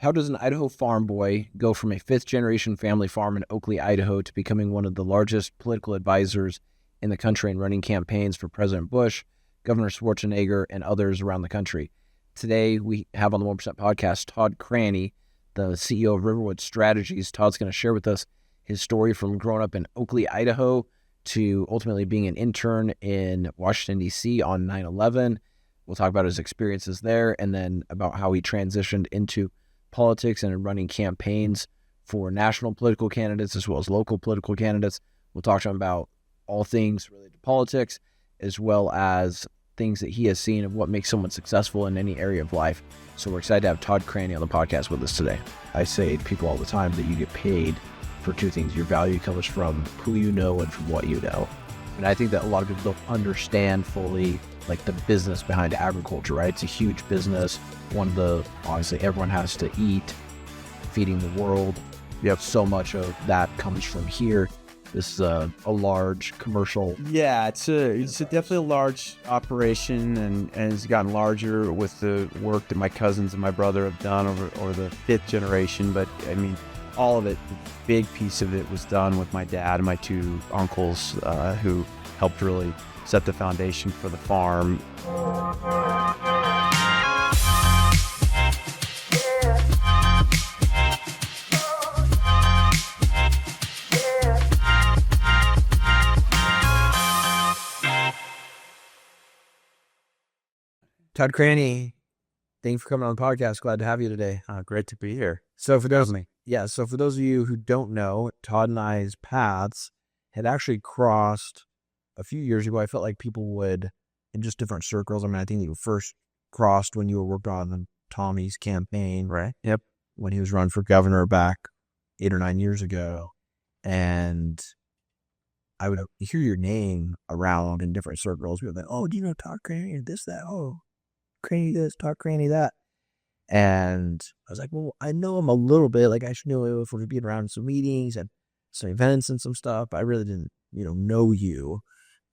How does an Idaho farm boy go from a fifth-generation family farm in Oakley, Idaho, to becoming one of the largest political advisors in the country and running campaigns for President Bush, Governor Schwarzenegger, and others around the country? Today, we have on the 1% podcast Todd Cranney, the CEO of Riverwood Strategies. Todd's going to share with us his story from growing up in Oakley, Idaho, to ultimately being an intern in Washington, D.C. on 9/11. We'll talk about his experiences there and then about how he transitioned into politics and running campaigns for national political candidates as well as local political candidates. We'll talk to him about all things related to politics as well as things that he has seen of what makes someone successful in any area of life. So we're excited to have Todd Cranney on the podcast with us today. I say to people all the time that you get paid for two things. Your value comes from who you know and from what you know. And I think that a lot of people don't understand fully like the business behind agriculture, right? It's a huge business. Obviously everyone has to eat, feeding the world. Yep. So much of that comes from here. This is a large commercial. Yeah, it's definitely a large operation and it's gotten larger with the work that my cousins and my brother have done over the fifth generation. But I mean, all of it, the big piece of it was done with my dad and my two uncles who helped really set the foundation for the farm. Todd Cranney, thank you for coming on the podcast. Glad to have you today. Great to be here. So for those of you who don't know, Todd and I's paths had actually crossed a few years ago. I felt like people would, in just different circles. I mean, I think you first crossed when you were working on Tommy's campaign, right? Yep. When he was running for governor back 8 or 9 years ago. And I would hear your name around in different circles. People would be like, oh, do you know Todd Cranney? This, that. Oh, Cranney this, Todd Cranney that. And I was like, well, I know him a little bit. Like, I should know if we're being around some meetings and some events and some stuff. But I really didn't, know you.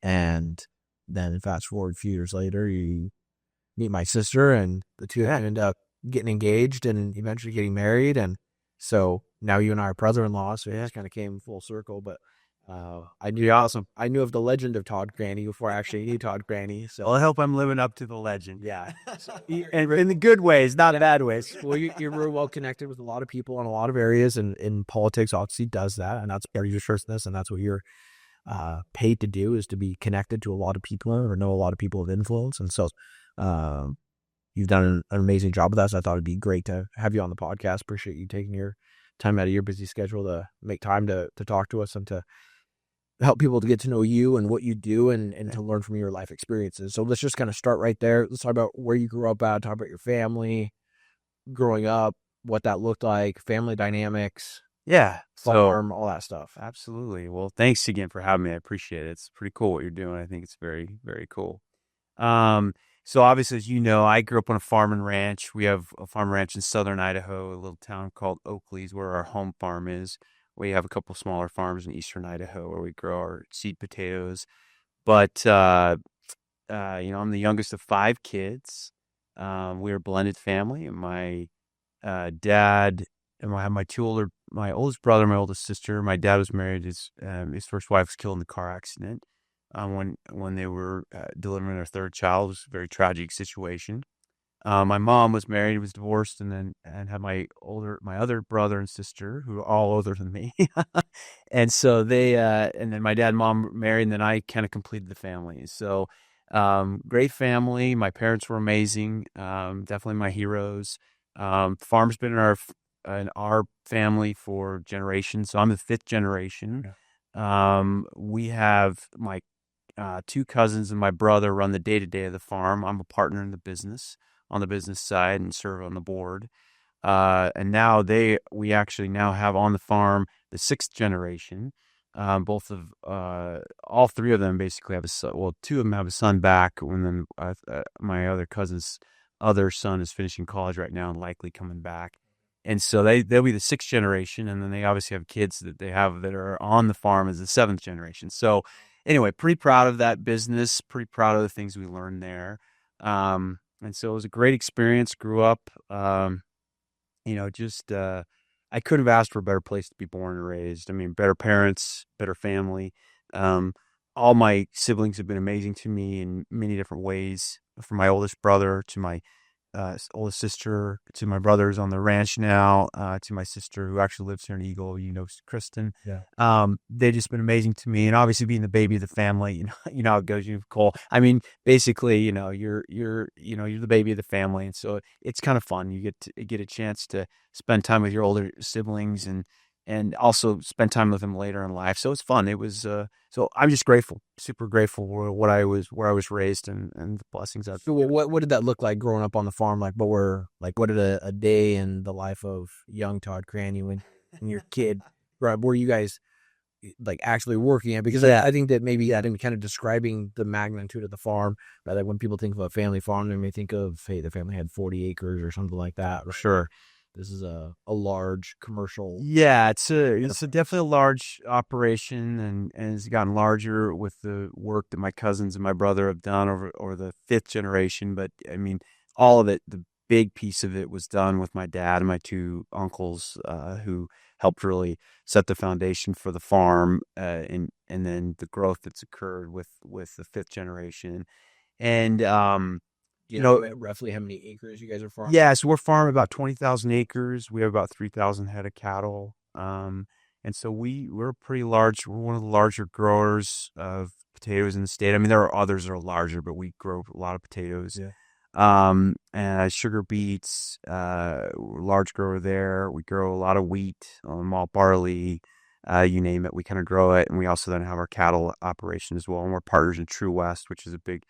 And then fast forward a few years later, you meet my sister, and the two end up getting engaged and eventually getting married. And so now you and I are brother-in-law. So it just kind of came full circle. But I knew of the legend of Todd Cranney before I actually knew Todd Cranney. So Well, I hope I'm living up to the legend. yeah, And in the good ways, not in bad ways. well, you're really well connected with a lot of people in a lot of areas, and in politics, obviously, does that, and that's part of your business, and that's what you're paid to do, is to be connected to a lot of people or know a lot of people of influence. And so you've done an amazing job with that. So I thought it'd be great to have you on the podcast. Appreciate you taking your time out of your busy schedule to make time to talk to us and to help people to get to know you and what you do and to learn from your life experiences. So let's just kind of start right there. Let's talk about where you grew up at, talk about your family growing up, what that looked like, family dynamics. Yeah. Farm, all that stuff. Absolutely. Well, thanks again for having me. I appreciate it. It's pretty cool what you're doing. I think it's very, very cool. So obviously, as you know, I grew up on a farm and ranch. We have a farm and ranch in Southern Idaho, a little town called Oakley is where our home farm is. We have a couple smaller farms in Eastern Idaho where we grow our seed potatoes. But, I'm the youngest of 5 kids. We're a blended family. And my dad, and I have my oldest brother, my oldest sister. My dad was married. His first wife was killed in a car accident when they were delivering their third child. It was a very tragic situation. My mom was married, was divorced, and had my other brother and sister, who are all older than me. And so and then my dad and mom married, and then I kind of completed the family. So, great family. My parents were amazing. Definitely my heroes. Farm's been in our family for generations. So I'm the 5th generation. Yeah. We have my 2 cousins and my brother run the day-to-day of the farm. I'm a partner in the business, on the business side, and serve on the board. And now we actually now have on the farm the 6th generation. All 3 of them basically have a son. Well, 2 of them have a son back, and then my other cousin's other son is finishing college right now and likely coming back. And so they'll be the 6th generation, and then they obviously have kids that they have that are on the farm as the 7th generation. So anyway, pretty proud of that business, pretty proud of the things we learned there. And so it was a great experience. Grew up just I couldn't have asked for a better place to be born and raised. I mean, better parents, better family. Um, all my siblings have been amazing to me in many different ways, from my oldest brother to my oldest sister, to my brothers on the ranch now, to my sister who actually lives here in Eagle, Kristen. Yeah. They've just been amazing to me, and obviously being the baby of the family, you know how it goes. Cole. I mean, basically, you're the baby of the family, and so it's kind of fun. You get a chance to spend time with your older siblings, and also spend time with them later in life. So it's fun. It was so I'm just grateful, super grateful for where I was raised, and the blessings I've. So what did that look like growing up on the farm? What did a day in the life of young Todd Cranney when you're a kid, right? Were you guys like actually working at? Because I think that maybe in kind of describing the magnitude of the farm, right? Like when people think of a family farm, they may think of, hey, the family had 40 acres or something like that. Right? Sure. This is a large commercial. Yeah, it's definitely a large operation, and it's gotten larger with the work that my cousins and my brother have done over the fifth generation. But I mean, all of it, the big piece of it was done with my dad and my two uncles, who helped really set the foundation for the farm, and then the growth that's occurred with the fifth generation. And You know, roughly how many acres you guys are farming? yeah, so we're farming about 20,000 acres. We have about 3,000 head of cattle. And so we're pretty large. We're one of the larger growers of potatoes in the state. I mean, there are others that are larger, but we grow a lot of potatoes. Yeah. And sugar beets, we're a large grower there. We grow a lot of wheat, malt barley, you name it. We kind of grow it. And we also then have our cattle operation as well. And we're partners in True West, which is a big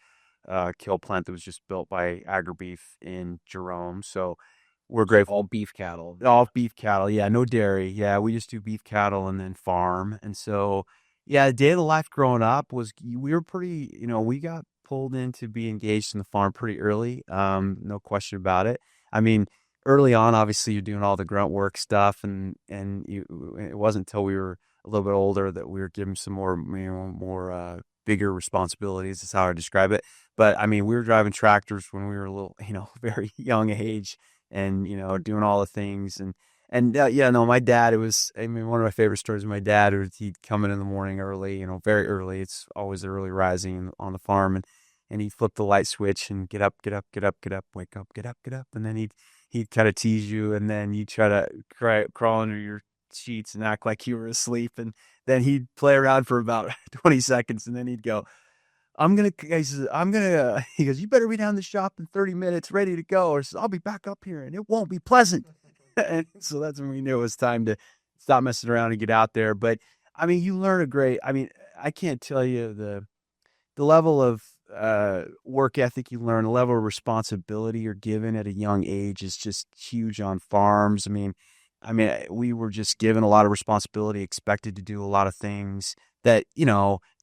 kill plant that was just built by AgriBeef in Jerome. So we're grateful. All beef cattle. All beef cattle. Yeah, no dairy. Yeah, we just do beef cattle and then farm. And so, yeah, the day of the life growing up was we were pretty, we got pulled in to be engaged in the farm pretty early. No question about it. I mean, early on, obviously, you're doing all the grunt work stuff, and it wasn't until we were a little bit older that we were given some more, more bigger responsibilities. Is how I describe it. But I mean, we were driving tractors when we were a little, very young age, and doing all the things, and yeah, no, my dad, it was, I mean, one of my favorite stories of my dad was he'd come in the morning early, very early. It's always early rising on the farm, and he'd flip the light switch and get up, get up, get up, get up, wake up, get up, get up, and then he'd kind of tease you, and then you try to crawl under your sheets and act like you were asleep, and then he'd play around for about 20 seconds, and then he'd go, he goes, you better be down the shop in 30 minutes, ready to go, or I'll be back up here and it won't be pleasant. And so that's when we knew it was time to stop messing around and get out there. But I mean, you learn I can't tell you the level of work ethic you learn, the level of responsibility you're given at a young age is just huge on farms. I mean, we were just given a lot of responsibility, expected to do a lot of things that,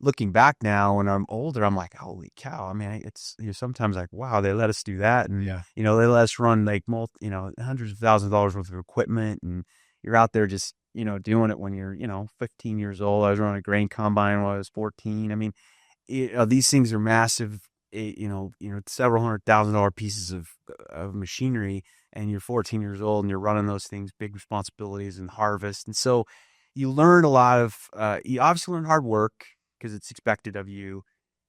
looking back now when I'm older, I'm like, holy cow. I mean, it's, sometimes like, wow, they let us do that. And, Yeah. they let us run like hundreds of thousands of dollars worth of equipment. And you're out there just, doing it when you're, 15 years old. I was running a grain combine when I was 14. I mean, these things are massive, several $100,000 pieces of machinery, and you're 14 years old and you're running those things, big responsibilities and harvest. And so you learn a lot of, you obviously learn hard work because it's expected of you,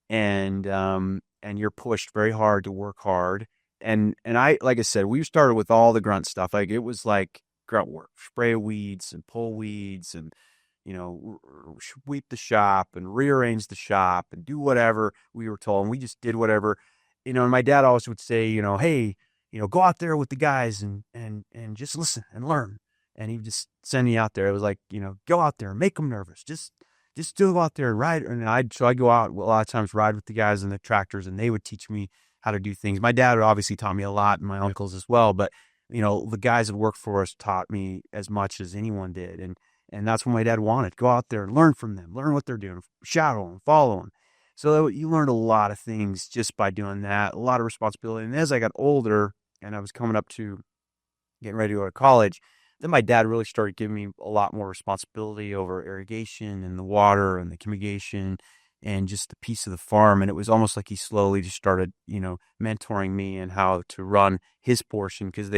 and you're pushed very hard to work hard. And like I said, we started with all the grunt stuff. Like it was like grunt work, spray weeds and pull weeds and, sweep the shop and rearrange the shop and do whatever we were told. And we just did whatever, and my dad always would say, hey, go out there with the guys and just listen and learn. And he would just send me out there. It was like, go out there, make them nervous. Just go out there and ride. And I go out a lot of times, ride with the guys in the tractors, and they would teach me how to do things. My dad obviously taught me a lot, and my uncles as well. But, the guys that worked for us taught me as much as anyone did. And that's what my dad wanted. Go out there and learn from them, learn what they're doing, shadow them, follow them. So you learned a lot of things just by doing that, a lot of responsibility. And as I got older and I was coming up to getting ready to go to college, then my dad really started giving me a lot more responsibility over irrigation and the water and the fumigation and just the piece of the farm. And it was almost like he slowly just started, mentoring me and how to run his portion, because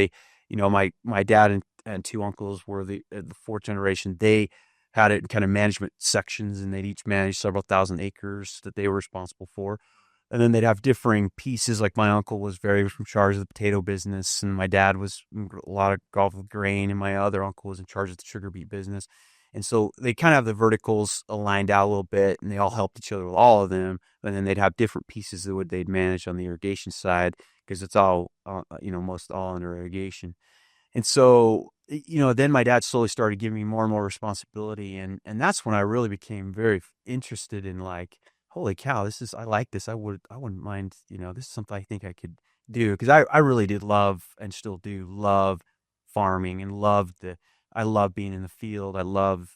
my dad and two uncles were the fourth generation. They had it in kind of management sections, and they'd each manage several thousand acres that they were responsible for. And then they'd have differing pieces. Like my uncle was very much in charge of the potato business, and my dad was a lot of golf with grain, and my other uncle was in charge of the sugar beet business. And so they kind of have the verticals aligned out a little bit, and they all helped each other with all of them. And then they'd have different pieces that they'd manage on the irrigation side, because it's all, most all under irrigation. And so, then my dad slowly started giving me more and more responsibility. And that's when I really became very interested in, like, holy cow, I like this. I wouldn't mind, this is something I think I could do. Cause I really did love, and still do love, farming, and I love being in the field. I love,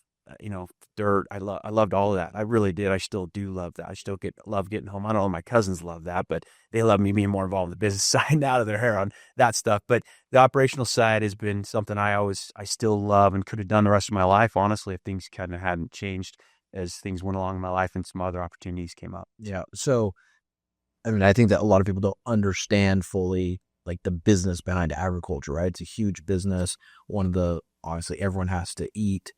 dirt. I loved all of that. I really did. I still do love that. I still love getting home. I don't know, my cousins love that, but they love me being more involved in the business side now that they're hair on that stuff. But the operational side has been something I still love, and could have done the rest of my life, honestly, if things kind of hadn't changed as things went along in my life and some other opportunities came up. Yeah. So, I mean, I think that a lot of people don't understand fully like the business behind agriculture, right? It's a huge business. Obviously, everyone has to eat,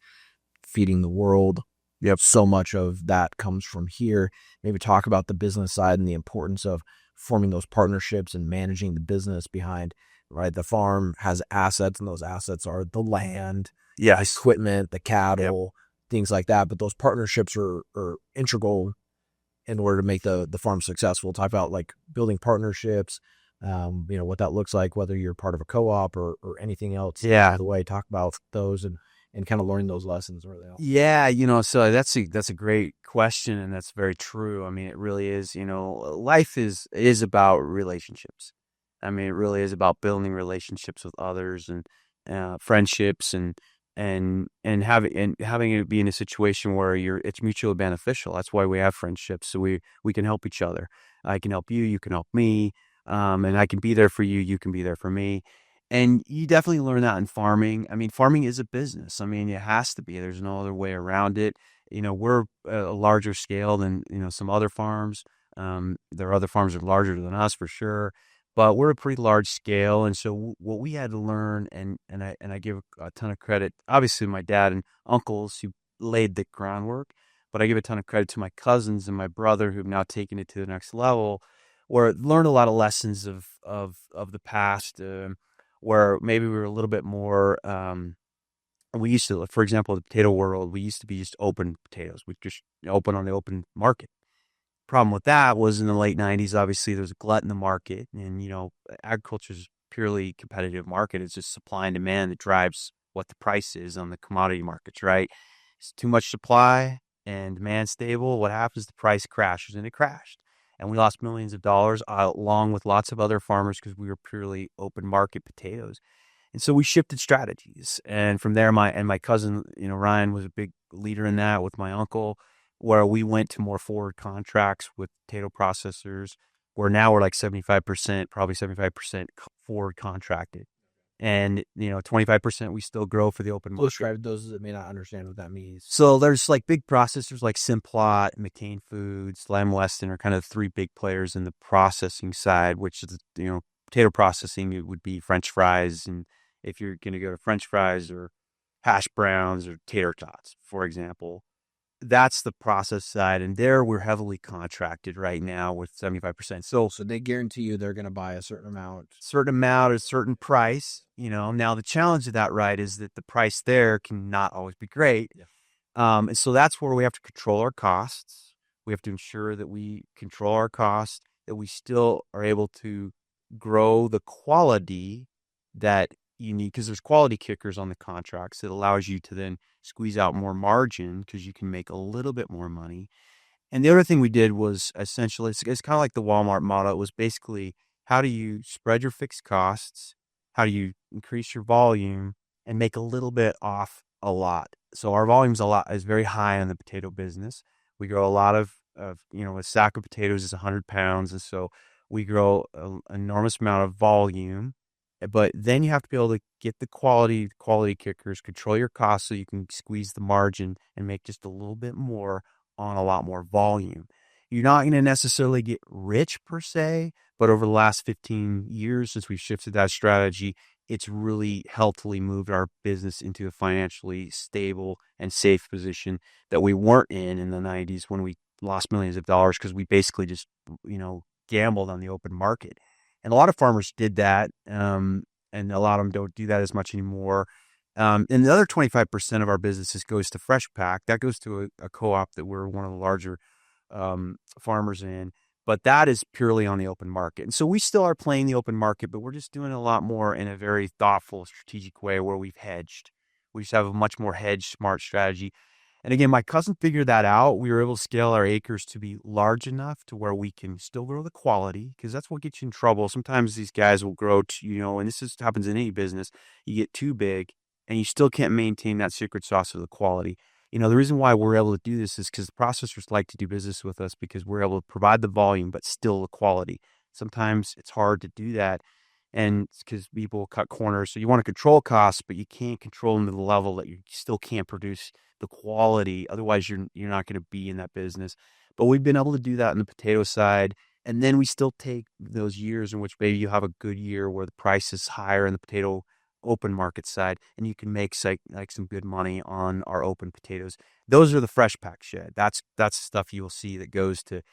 feeding the world. Yep. So much of that comes from here. Maybe talk about the business side and the importance of forming those partnerships and managing the business behind, right? The farm has assets, and those assets are the land, Yes. equipment, the cattle, things like that. But those partnerships are integral in order to make the farm successful. Talk about like building partnerships, what that looks like, whether you're part of a co-op or anything else. Yeah. The way, talk about those and kind of learning those lessons where they are. Yeah, so that's a great question, and that's very true. I mean, it really is, life is about relationships. I mean, it really is about building relationships with others, and friendships, and having it be in a situation where it's mutually beneficial. That's why we have friendships, so we can help each other. I can help you, you can help me, and I can be there for you, you can be there for me. And you definitely learn that in farming. I mean, farming is a business. I mean, it has to be. There's no other way around it. We're a larger scale than, some other farms. There are other farms that are larger than us for sure, but we're a pretty large scale. And so what we had to learn, and I give a ton of credit, obviously, to my dad and uncles who laid the groundwork, but I give a ton of credit to my cousins and my brother who've now taken it to the next level, where learned a lot of lessons of the past. Where maybe we were a little bit more, we used to, for example, the potato world, we used to be just open potatoes. We just open on the open market. Problem with that was in the late 90s, obviously there was a glut in the market, and, agriculture is purely competitive market. It's just supply and demand that drives what the price is on the commodity markets, right? It's too much supply and demand stable. What happens? The price crashes, and it crashed. And we lost millions of dollars, along with lots of other farmers, because we were purely open market potatoes. And so we shifted strategies. And from there, my cousin, Ryan, was a big leader in that with my uncle, where we went to more forward contracts with potato processors, where now we're like 75%, probably 75% forward contracted. And, 25% we still grow for the open market. Describe those that may not understand what that means. So there's like big processors like Simplot, McCain Foods, Lamb Weston are kind of the three big players in the processing side, which is, potato processing. It would be French fries. And if you're going to go to French fries or hash browns or tater tots, for example, that's the process side. And there we're heavily contracted right now with 75%. So they guarantee you they're going to buy a certain amount, at a certain price. Now the challenge of that, right, is that the price there can not always be great. Yeah. And so that's where we have to control our costs. We have to ensure that we control our costs, that we still are able to grow the quality that you need, because there's quality kickers on the contracts that allows you to then squeeze out more margin, because you can make a little bit more money. And the other thing we did was essentially, it's kind of like the Walmart model. It was basically, how do you spread your fixed costs? How do you increase your volume and make a little bit off a lot? So our volume's is very high on the potato business. We grow a lot of a sack of potatoes is 100 pounds. And so we grow an enormous amount of volume, but then you have to be able to get the quality kickers, control your costs so you can squeeze the margin and make just a little bit more on a lot more volume. You're not going to necessarily get rich per se, but over the last 15 years since we've shifted that strategy, it's really healthily moved our business into a financially stable and safe position that we weren't in the 90s when we lost millions of dollars because we basically just, gambled on the open market. And a lot of farmers did that, and a lot of them don't do that as much anymore. And the other 25% of our businesses goes to Fresh Pack. That goes to a co-op that we're one of the larger farmers in. But that is purely on the open market. And so we still are playing the open market, but we're just doing a lot more in a very thoughtful, strategic way where we've hedged. We just have a much more hedged, smart strategy. And again, my cousin figured that out. We were able to scale our acres to be large enough to where we can still grow the quality, because that's what gets you in trouble. Sometimes these guys will grow to, and this happens in any business. You get too big and you still can't maintain that secret sauce of the quality. The reason why we're able to do this is because the processors like to do business with us because we're able to provide the volume, but still the quality. Sometimes it's hard to do that. And it's because people cut corners. So you want to control costs, but you can't control them to the level that you still can't produce the quality. Otherwise, you're not going to be in that business. But we've been able to do that on the potato side. And then we still take those years in which maybe you have a good year where the price is higher in the potato open market side, and you can make like some good money on our open potatoes. Those are the Fresh Pack shed. That's the stuff you will see that goes to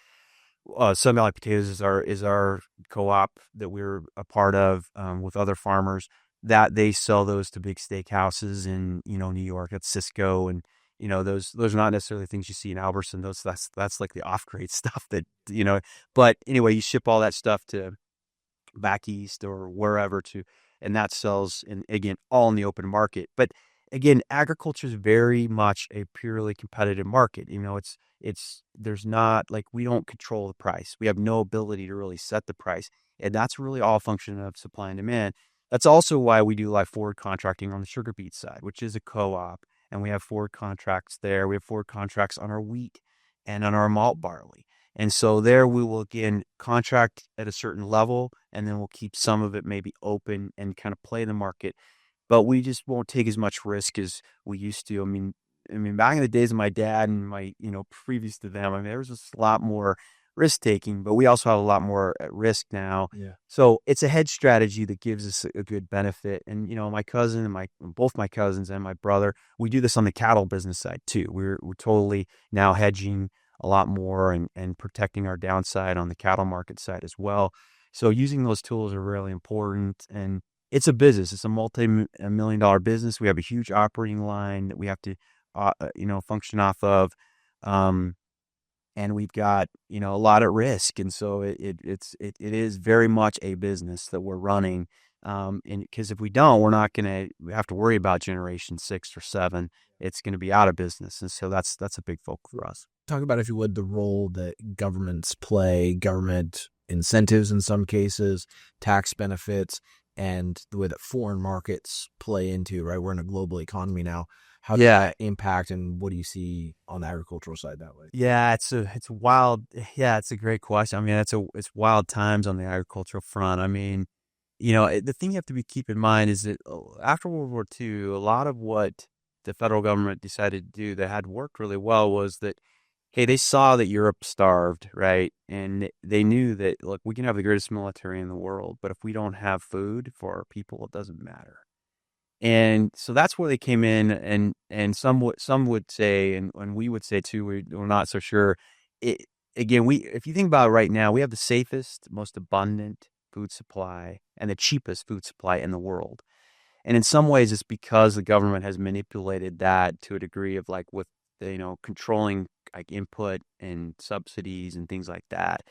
Sun Valley Potatoes is our co-op that we're a part of with other farmers, that they sell those to big steakhouses in New York. That's Cisco, and those are not necessarily things you see in Albertson. That's like the off-grade stuff that. But anyway, you ship all that stuff to back east or wherever and that sells, and again, all in the open market. But again, agriculture is very much a purely competitive market. There's not, like, we don't control the price. We have no ability to really set the price. And that's really all a function of supply and demand. That's also why we do like forward contracting on the sugar beet side, which is a co-op. And we have forward contracts there. We have forward contracts on our wheat and on our malt barley. And so there we will, again, contract at a certain level, and then we'll keep some of it maybe open and kind of play the market. But we just won't take as much risk as we used to. I mean, back in the days of my dad and my, previous to them, there was just a lot more risk taking, but we also have a lot more at risk now. Yeah. So it's a hedge strategy that gives us a good benefit. And, my cousin and both my cousins and my brother, we do this on the cattle business side too. We're totally now hedging a lot more and protecting our downside on the cattle market side as well. So using those tools are really important. And it's a business. It's a multi-million-dollar business. We have a huge operating line that we have to, function off of. And we've got, a lot at risk. And so it is very much a business that we're running. And because if we don't, we have to worry about generation 6 or 7. It's going to be out of business. And so that's a big focus for us. Talk about, if you would, the role that governments play, government incentives in some cases, tax benefits, and the way that foreign markets play into, right? We're in a global economy now. How does that impact, and what do you see on the agricultural side that way? Yeah, it's wild. Yeah, it's a great question. It's wild times on the agricultural front. The thing you have to keep in mind is that after World War II, a lot of what the federal government decided to do that had worked really well was that, hey, they saw that Europe starved, right? And they knew that, look, we can have the greatest military in the world, but if we don't have food for our people, it doesn't matter. And so that's where they came in, and some would say, and we would say too, we're not so sure. If you think about it right now, we have the safest, most abundant food supply and the cheapest food supply in the world. And in some ways, it's because the government has manipulated that to a degree of, like, with controlling like input and subsidies and things like that.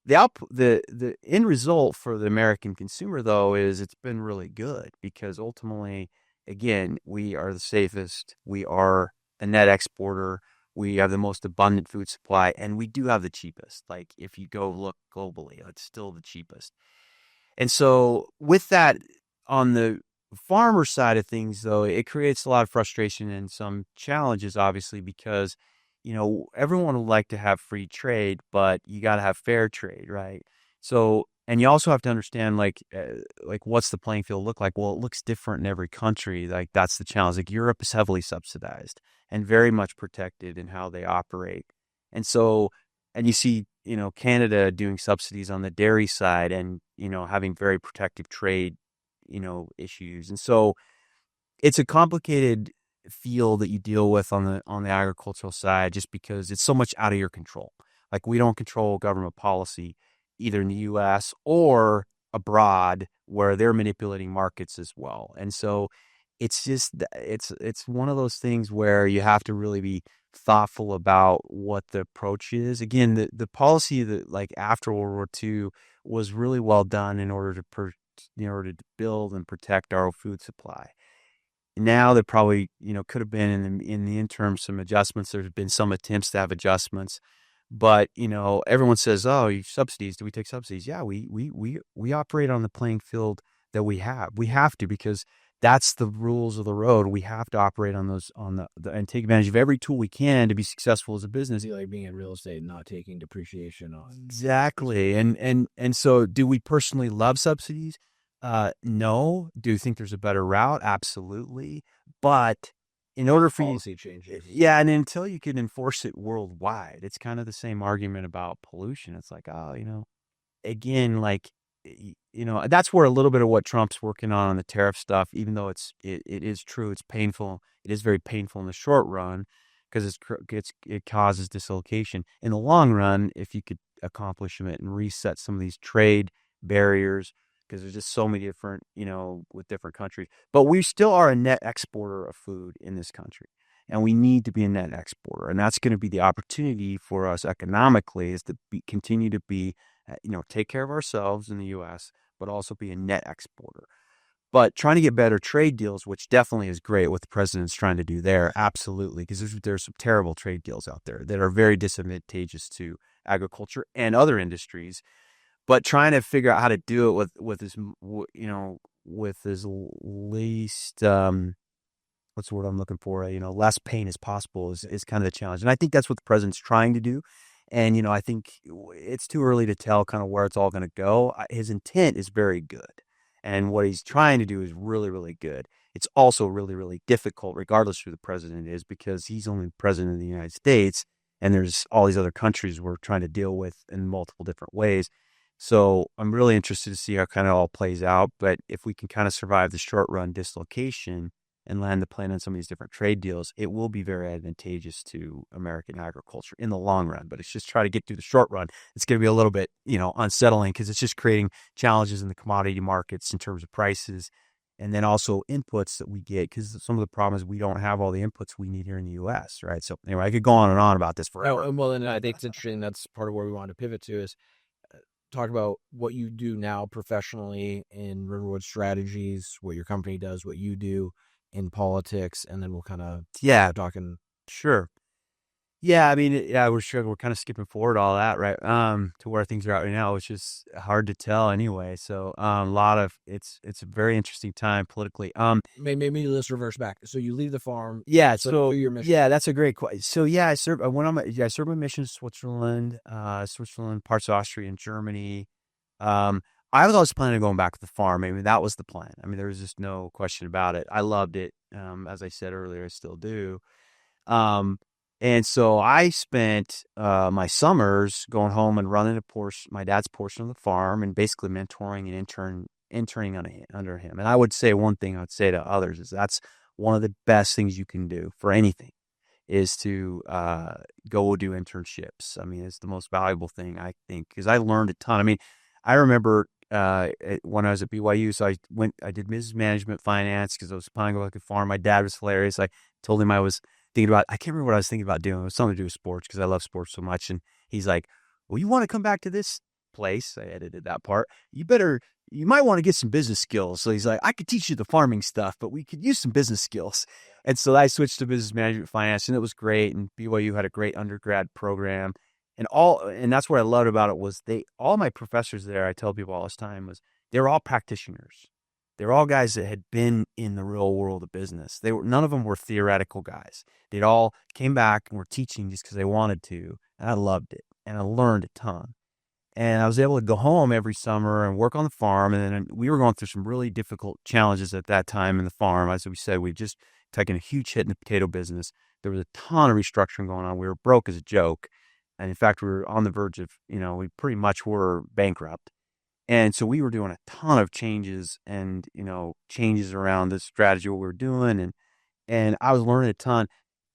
The end result for the American consumer, though, is it's been really good because ultimately, again, we are the safest. We are a net exporter. We have the most abundant food supply, and we do have the cheapest. Like, if you go look globally, it's still the cheapest. And so with that, on the farmer side of things, though, it creates a lot of frustration and some challenges, obviously, because everyone would like to have free trade, but you got to have fair trade, right? So, and you also have to understand, like what's the playing field look like? Well, it looks different in every country. Like, that's the challenge. Like, Europe is heavily subsidized and very much protected in how they operate. And so, and you see, Canada doing subsidies on the dairy side and, having very protective trade, issues. And so it's a complicated field that you deal with on the agricultural side, just because it's so much out of your control. Like, we don't control government policy either in the US or abroad, where they're manipulating markets as well. And so it's one of those things where you have to really be thoughtful about what the approach is. Again, the policy that, like, after World War II was really well done in order to build and protect our food supply. Now there probably, could have been in the interim some adjustments. There's been some attempts to have adjustments, but everyone says, "Oh, you subsidies? Do we take subsidies?" Yeah, we operate on the playing field that we have. We have to, because that's the rules of the road. We have to operate on those and take advantage of every tool we can to be successful as a business. It'd be like being in real estate and not taking depreciation on. Exactly. And so, do we personally love subsidies? No. Do you think there's a better route? Absolutely. But in order for Policy changes. yeah, and until you can enforce it worldwide, it's kind of the same argument about pollution. It's like, oh, again, like, that's where a little bit of what Trump's working on the tariff stuff, even though it is true, it's painful. It is very painful in the short run, because it causes dislocation. In the long run, if you could accomplish it and reset some of these trade barriers, because there's just so many different, with different countries. But we still are a net exporter of food in this country, and we need to be a net exporter. And that's going to be the opportunity for us economically, is to continue to be, take care of ourselves in the U.S., but also be a net exporter. But trying to get better trade deals, which definitely is great what the president's trying to do there, absolutely, because there's some terrible trade deals out there that are very disadvantageous to agriculture and other industries. But trying to figure out how to do it with this, with as least, what's the word I'm looking for? Less pain as possible is kind of the challenge. And I think that's what the president's trying to do. And, I think it's too early to tell kind of where it's all going to go. His intent is very good, and what he's trying to do is really, really good. It's also really, really difficult, regardless who the president is, because he's only the president of the United States, and there's all these other countries we're trying to deal with in multiple different ways. So I'm really interested to see how kind of all plays out. But if we can kind of survive the short run dislocation and land the plane on some of these different trade deals, it will be very advantageous to American agriculture in the long run. But it's just try to get through the short run. It's going to be a little bit, unsettling, because it's just creating challenges in the commodity markets in terms of prices, and then also inputs that we get, because some of the problem is we don't have all the inputs we need here in the U.S., right? So anyway, I could go on and on about this forever. Oh, well, and I think it's interesting. That's part of where we want to pivot to, is talk about what you do now professionally in Riverwood Strategies, what your company does, what you do in politics, and then we'll kind of talking. Sure. Yeah, I mean, we're kind of skipping forward all that, right? To where things are at right now, which is hard to tell anyway. So, it's a very interesting time politically. Maybe let's reverse back. So you leave the farm. Yeah. So your mission. Yeah, that's a great question. So I served. I served my mission in Switzerland, parts of Austria, and Germany. I was always planning on going back to the farm. I mean, that was the plan. I mean, there was just no question about it. I loved it. As I said earlier, I still do. And so I spent my summers going home and running my dad's portion of the farm, and basically mentoring and interning under him. And I would say one thing I would say to others is that's one of the best things you can do for anything, is to go do internships. I mean, it's the most valuable thing, I think, because I learned a ton. I mean, I remember when I was at BYU, so I did business management, finance, because I was applying to go to a farm. My dad was hilarious. I told him I can't remember what I was thinking about doing. It was something to do with sports, because I love sports so much. And he's like, well, you want to come back to this place? I edited that part. You might want to get some business skills. So he's like, I could teach you the farming stuff, but we could use some business skills. And so I switched to business management, finance, and it was great. And BYU had a great undergrad program. And that's what I loved about it, was all my professors there, I tell people all this time, they were all practitioners. They're all guys that had been in the real world of business. None of them were theoretical guys. They'd all came back and were teaching just because they wanted to. And I loved it. And I learned a ton. And I was able to go home every summer and work on the farm. And then we were going through some really difficult challenges at that time in the farm. As we said, we'd just taken a huge hit in the potato business. There was a ton of restructuring going on. We were broke as a joke. And in fact, we were on the verge of, we pretty much were bankrupt. And so we were doing a ton of changes and, changes around the strategy, what we were doing. And I was learning a ton.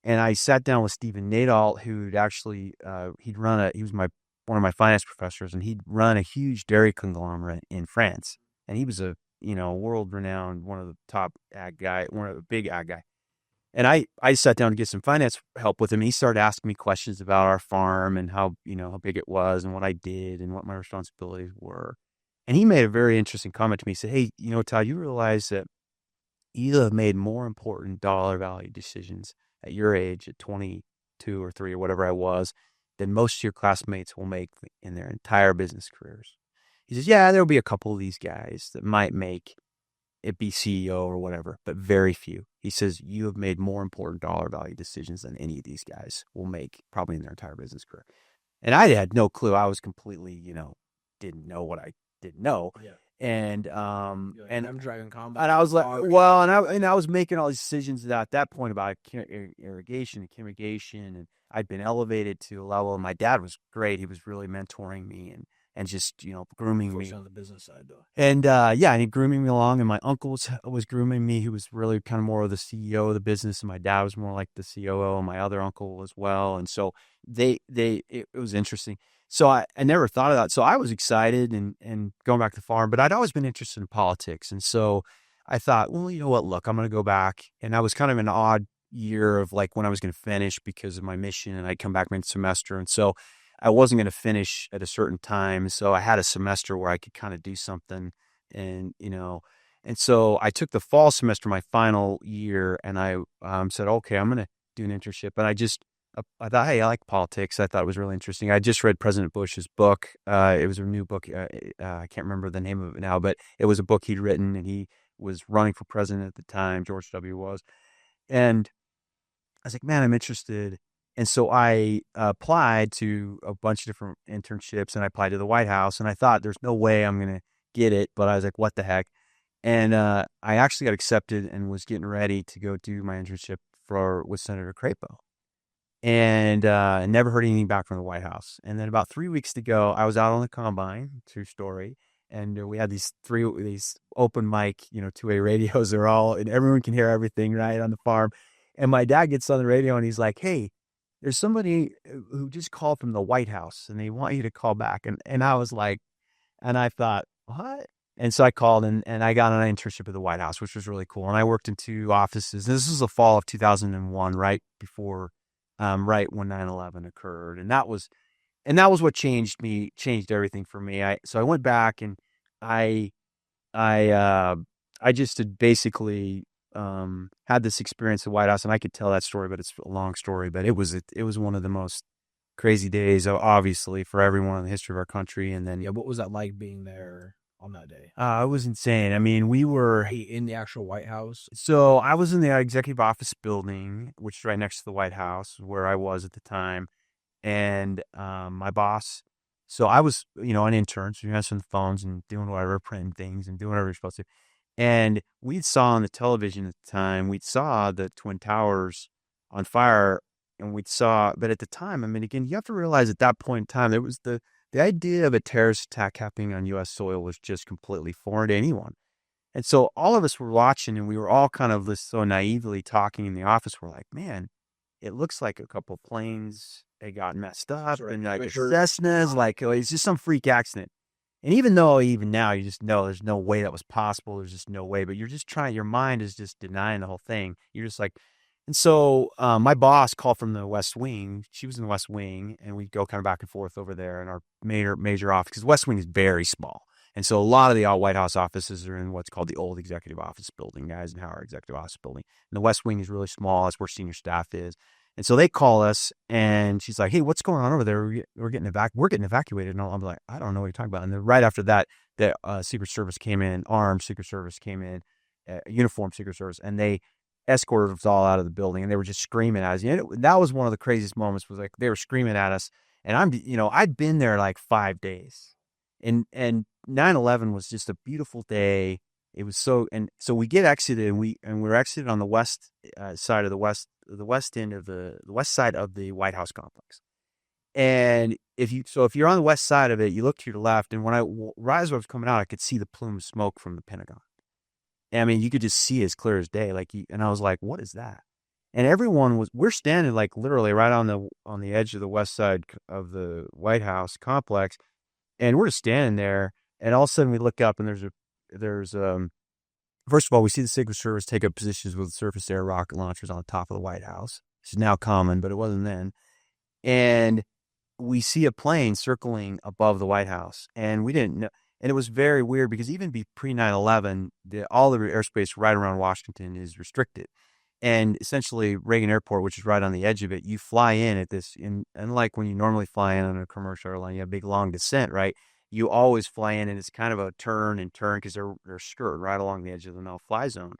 And I sat down with Stephen Nadal, who'd actually, he was one of my finance professors, and he'd run a huge dairy conglomerate in France. And he was a, world renowned, one of the top ag guy, one of the big ag guy. And I sat down to get some finance help with him. He started asking me questions about our farm and how big it was and what I did and what my responsibilities were. And he made a very interesting comment to me. He said, "Hey, Todd, you realize that you have made more important dollar value decisions at your age, at 22 or 3 or whatever I was, than most of your classmates will make in their entire business careers." He says, "Yeah, there'll be a couple of these guys that might make it be CEO or whatever, but very few." He says, "You have made more important dollar value decisions than any of these guys will make probably in their entire business career." And I had no clue. I was completely, didn't know what I didn't know. Yeah. And You're like, and I'm driving combine. and I was like, well, and I was making all these decisions at that point about irrigation and irrigation, and I'd been elevated to a level. And my dad was great; he was really mentoring me and just grooming me on the business side, though. and and he grooming me along. And my uncle was grooming me, who was really kind of more of the CEO of the business, and my dad was more like the COO, and my other uncle as well. And so it was interesting. So I never thought of that. So I was excited and going back to the farm, but I'd always been interested in politics. And so I thought, well, you know what, look, I'm going to go back. And I was kind of an odd year of like when I was going to finish because of my mission, and I'd come back mid semester. And so I wasn't going to finish at a certain time. So I had a semester where I could kind of do something and, and so I took the fall semester, my final year, and I said, okay, I'm going to do an internship. And I thought, hey, I like politics. I thought it was really interesting. I just read President Bush's book. It was a new book. I can't remember the name of it now, but it was a book he'd written, and he was running for president at the time. George W. was. And I was like, man, I'm interested. And so I applied to a bunch of different internships, and I applied to the White House, and I thought there's no way I'm going to get it, but I was like, what the heck? And I actually got accepted and was getting ready to go do my internship with Senator Crapo. And never heard anything back from the White House. And then about 3 weeks to go, I was out on the combine, true story. And we had these open mic, 2A radios. They're all, and everyone can hear everything right on the farm. And my dad gets on the radio and he's like, hey, there's somebody who just called from the White House and they want you to call back. And I was like, and I thought, what? And so I called and I got an internship at the White House, which was really cool. And I worked in 2 offices. This was the fall of 2001, right before, right when 9/11 occurred. And that was what changed everything for me. So I went back and I, I just had basically had this experience at the White House, and I could tell that story, but it's a long story. But it was one of the most crazy days, obviously, for everyone in the history of our country. And then, Yeah, what was that like being there on that day? it was insane. I mean, we were in the actual White House. So I was in the executive office building, which is right next to the White House, where I was at the time, and my boss. So I was, an intern, so you're answering the phones and doing whatever, printing things and doing whatever you're supposed to. And we saw on the television at the time, we saw the Twin Towers on fire, and but at the time, I mean, again, you have to realize at that point in time, there was the idea of a terrorist attack happening on U.S. soil was just completely foreign to anyone. And so all of us were watching, and we were all kind of so naively talking in the office. We're like, man, it looks like a couple planes, they got messed up, and like Cessna's, like, oh, it's just some freak accident. And even now, you just know there's no way that was possible. There's just no way. But you're just your mind is just denying the whole thing. You're just like, and so my boss called from the West Wing. She was in the West Wing, and we'd go kind of back and forth over there in our major office, because West Wing is very small. And so a lot of the White House offices are in what's called the old executive office building, Eisenhower executive office building. And the West Wing is really small. That's where senior staff is. And so they call us, and she's like, hey, what's going on over there? We're getting evacuated. And I'm like, I don't know what you're talking about. And then right after that, the Secret Service came in, armed Secret Service came in, uniformed Secret Service, and they escorted us all out of the building, and they were just screaming at us. That was one of the craziest moments, was like they were screaming at us. And I'd been there like 5 days. And 9/11 was just a beautiful day. It was so we get exited, and we're exited on the west side of the west end of the west side of the White House complex. And if you're on the west side of it, you look to your left, and right as I was coming out, I could see the plume of smoke from the Pentagon. And, I mean, you could just see it as clear as day. And I was like, what is that? And we're standing like literally right on the edge of the west side of the White House complex, and we're just standing there. And all of a sudden, we look up, and first of all, we see the Secret Service take up positions with surface air rocket launchers on the top of the White House. This is now common, but it wasn't then. And we see a plane circling above the White House, and we didn't know. And it was very weird because even pre 9/11, all the airspace right around Washington is restricted. And essentially, Reagan Airport, which is right on the edge of it, you fly in at unlike when you normally fly in on a commercial airline, you have a big long descent, right? You always fly in, and it's kind of a turn and turn because they're skirting right along the edge of the no-fly zone.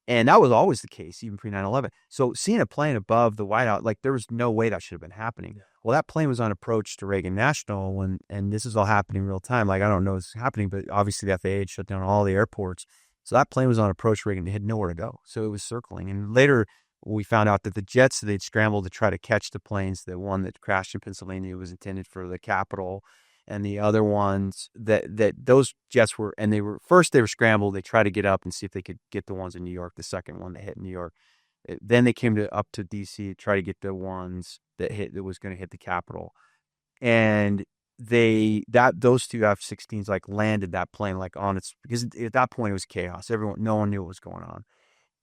And that was always the case, even pre 9/11. So seeing a plane above the White House, like there was no way that should have been happening. Yeah. Well, that plane was on approach to Reagan National and this is all happening real time. Like, I don't know what's happening, but obviously the FAA had shut down all the airports. So that plane was on approach to Reagan. It had nowhere to go. So it was circling. And later we found out that the jets, they'd scrambled to try to catch the planes. The one that crashed in Pennsylvania was intended for the Capitol. And the other ones that those jets were, and they were scrambled. They tried to get up and see if they could get the ones in New York. The second one that hit New York, then they came up to DC to try to get the ones that was going to hit the Capitol. And those two F-16s like landed that plane like on its, because at that point it was chaos. No one knew what was going on.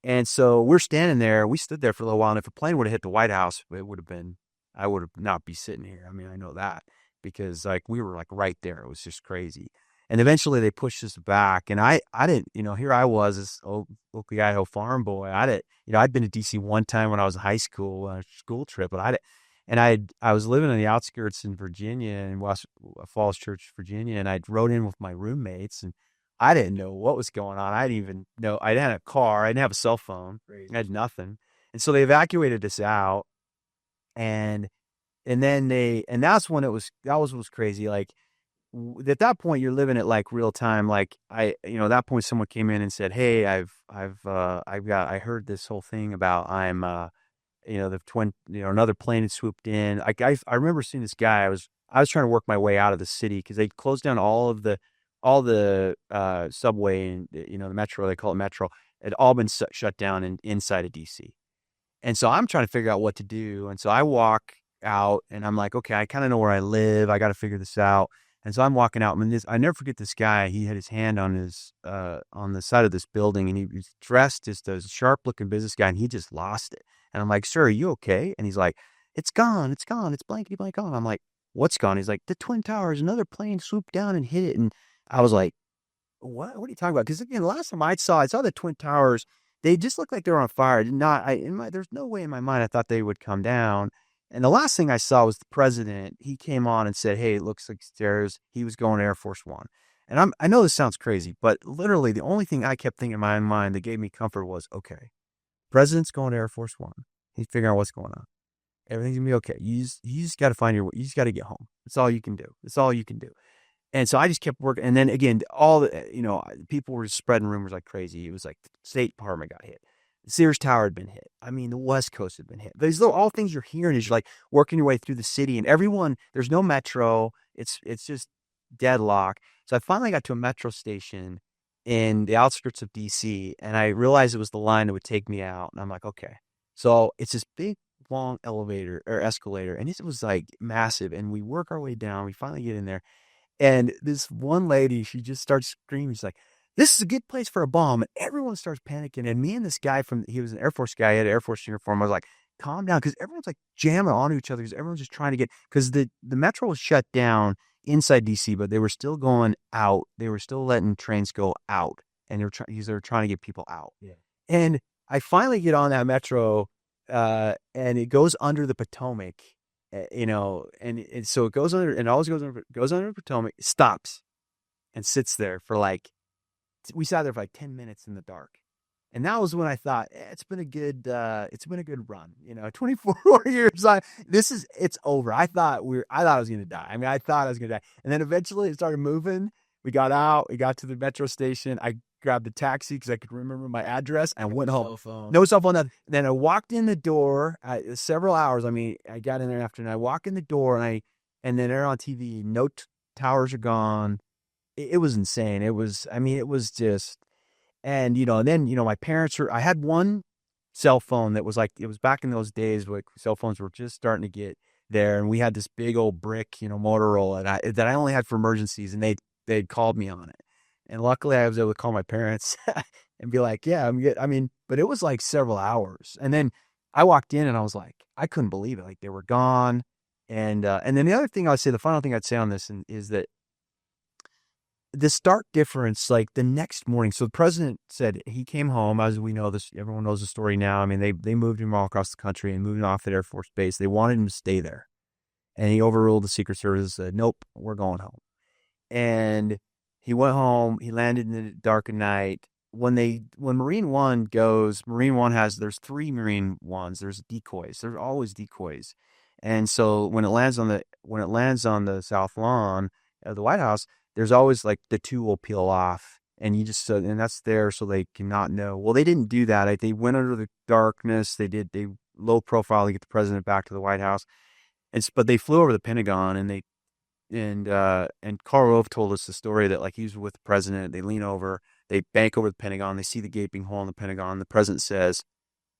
And so we're standing there. We stood there for a little while. And if a plane would have hit the White House, I would have not be sitting here. I mean, I know that. Because like we were like right there. It was just crazy. And eventually they pushed us back. And I didn't, here I was, this Oakley, Idaho farm boy. I'd been to DC one time when I was in high school on a school trip, but I was living on the outskirts in Virginia, in Falls Church, Virginia, and I rode in with my roommates, and I didn't know what was going on. I didn't even know. I didn't have a car. I didn't have a cell phone. Crazy. I had nothing. And so they evacuated us out, and then that's when that was crazy. Like at that point you're living it like real time. Like at that point someone came in and said, "Hey, I heard this whole thing about the twin, another plane had swooped in." I remember seeing this guy. I was trying to work my way out of the city because they closed down all the subway and the metro, they call it metro, had all been shut down inside of DC. And so I'm trying to figure out what to do. And so I walk out and I'm like, okay, I kind of know where I live. I got to figure this out. And so I'm walking out. And I never forget this guy. He had his hand on the side of this building, and he was dressed as a sharp looking business guy, and he just lost it. And I'm like, "Sir, are you okay?" And he's like, it's gone. It's blankety blank gone. I'm like, "What's gone?" He's like, "The Twin Towers, another plane swooped down and hit it." And I was like, what are you talking about? Because again, last time I saw the Twin Towers, they just looked like they were on fire. There's no way in my mind I thought they would come down. And the last thing I saw was the president. He came on and said, "Hey, it looks like stairs." He was going to Air Force One. And I know this sounds crazy, but literally the only thing I kept thinking in my mind that gave me comfort was, okay, president's going to Air Force One. He's figuring out what's going on. Everything's gonna be okay. You just got to find your way. You just got to get home. That's all you can do. That's all you can do. And so I just kept working. And then again, people were spreading rumors like crazy. It was like the State Department got hit. The Sears Tower had been hit. I mean, the West Coast had been hit. These are all things you're hearing as you're like working your way through the city, and there's no metro. It's just deadlock. So I finally got to a metro station in the outskirts of DC, and I realized it was the line that would take me out. And I'm like, okay. So it's this big, long elevator or escalator, and it was like massive. And we work our way down. We finally get in there. And this one lady, she just starts screaming. She's like, "This is a good place for a bomb." And everyone starts panicking. And me and this guy he was an Air Force guy, he had an Air Force uniform. I was like, calm down. Because everyone's like jamming onto each other. Because everyone's just trying to because the metro was shut down inside DC, but they were still going out. They were still letting trains go out. And they were trying to get people out. Yeah. And I finally get on that metro, and it goes under the Potomac. And so it goes under, and always goes under the Potomac, stops and sits there we sat there for like 10 minutes in the dark. And that was when I thought, it's been a good run, 24 years. It's over. I thought I was going to die. I mean, I thought I was going to die. And then eventually it started moving. We got out, we got to the metro station. I grabbed the taxi because I could remember my address, and went home. Cell phone. No cell phone. Nothing. Then I walked in the door several hours. I mean, I got in there after, and I walk in the door, and then they're on TV. No towers are gone. It was insane. It was. I mean, it was just. And then my parents were. I had one cell phone that was like, it was back in those days where cell phones were just starting to get there, and we had this big old brick, Motorola, that I only had for emergencies, and they'd called me on it. And luckily I was able to call my parents and be like, yeah, I'm good. I mean, but it was like several hours. And then I walked in and I was like, I couldn't believe it. Like, they were gone. And then the other thing I'd say, the final thing I'd say on this is that the stark difference, like the next morning. So the president said he came home, as we know this, everyone knows the story now. I mean, they moved him all across the country and moved him off at Air Force Base. They wanted him to stay there. And he overruled the Secret Service and said, nope, we're going home. And he went home. He landed in the dark of night. When Marine One goes, Marine One there's 3 Marine Ones. There's decoys. There's always decoys. And so when it lands on the south lawn of the White House, there's always like the 2 will peel off, and and that's there so they cannot know. Well, they didn't do that. They went under the darkness. They low profile to get the president back to the White House. But they flew over the Pentagon, and Karl Rove told us the story that, like, he was with the president. They lean over, they bank over the Pentagon. They see the gaping hole in the Pentagon. The president says,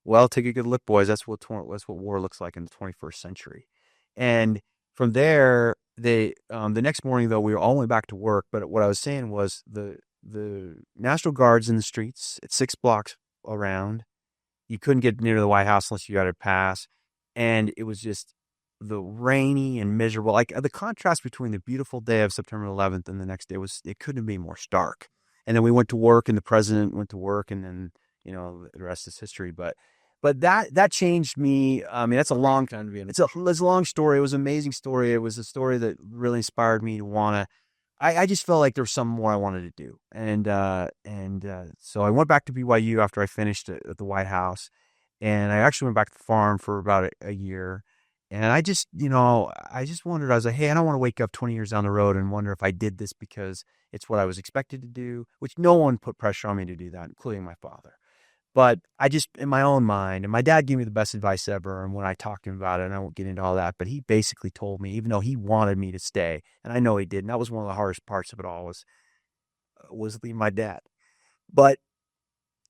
well, take a good look, boys. That's what war looks like in the 21st century. And from there, the next morning, though, we were all the way back to work. But what I was saying was the National Guard's in the streets. It's 6 blocks around. You couldn't get near the White House unless you got a pass. And it was just the rainy and miserable. Like, the contrast between the beautiful day of September 11th and the next day it couldn't be more stark. And then we went to work, and the president went to work, and then, the rest is history. But that changed me. I mean, that's a long time to be in. It's a long story. It was an amazing story. It was a story that really inspired me to want to. I just felt like there was something more I wanted to do, and so I went back to BYU after I finished at the White House, and I actually went back to the farm for about a year. And I just wondered. I was like, hey, I don't want to wake up 20 years down the road and wonder if I did this because it's what I was expected to do, which no one put pressure on me to do that, including my father. But I just, in my own mind, and my dad gave me the best advice ever. And when I talked to him about it, and I won't get into all that, but he basically told me, even though he wanted me to stay, and I know he did, and that was one of the hardest parts of it all, was leaving my dad. But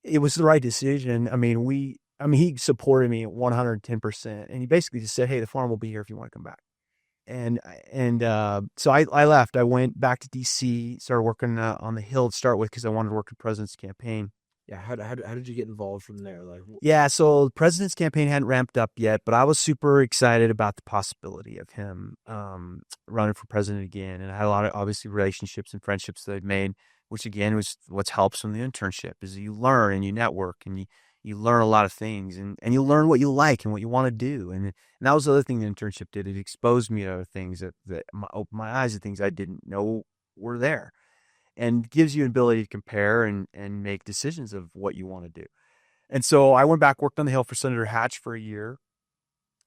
it was the right decision. I mean, he supported me at 110%, and he basically just said, hey, the farm will be here if you want to come back. So I left. I went back to DC, started working on the Hill to start with because I wanted to work the president's campaign. Yeah, how did you get involved from there? Like, yeah, so the president's campaign hadn't ramped up yet, but I was super excited about the possibility of him running for president again, and I had a lot of, obviously, relationships and friendships that I'd made, which again was what helps from the internship, is you learn and you network and you learn a lot of things, and you learn what you like and what you want to do, and that was the other thing the internship did. It exposed me to other things that opened my eyes to things I didn't know were there. And gives you an ability to compare and make decisions of what you want to do. And so I went back, worked on the Hill for Senator Hatch for a year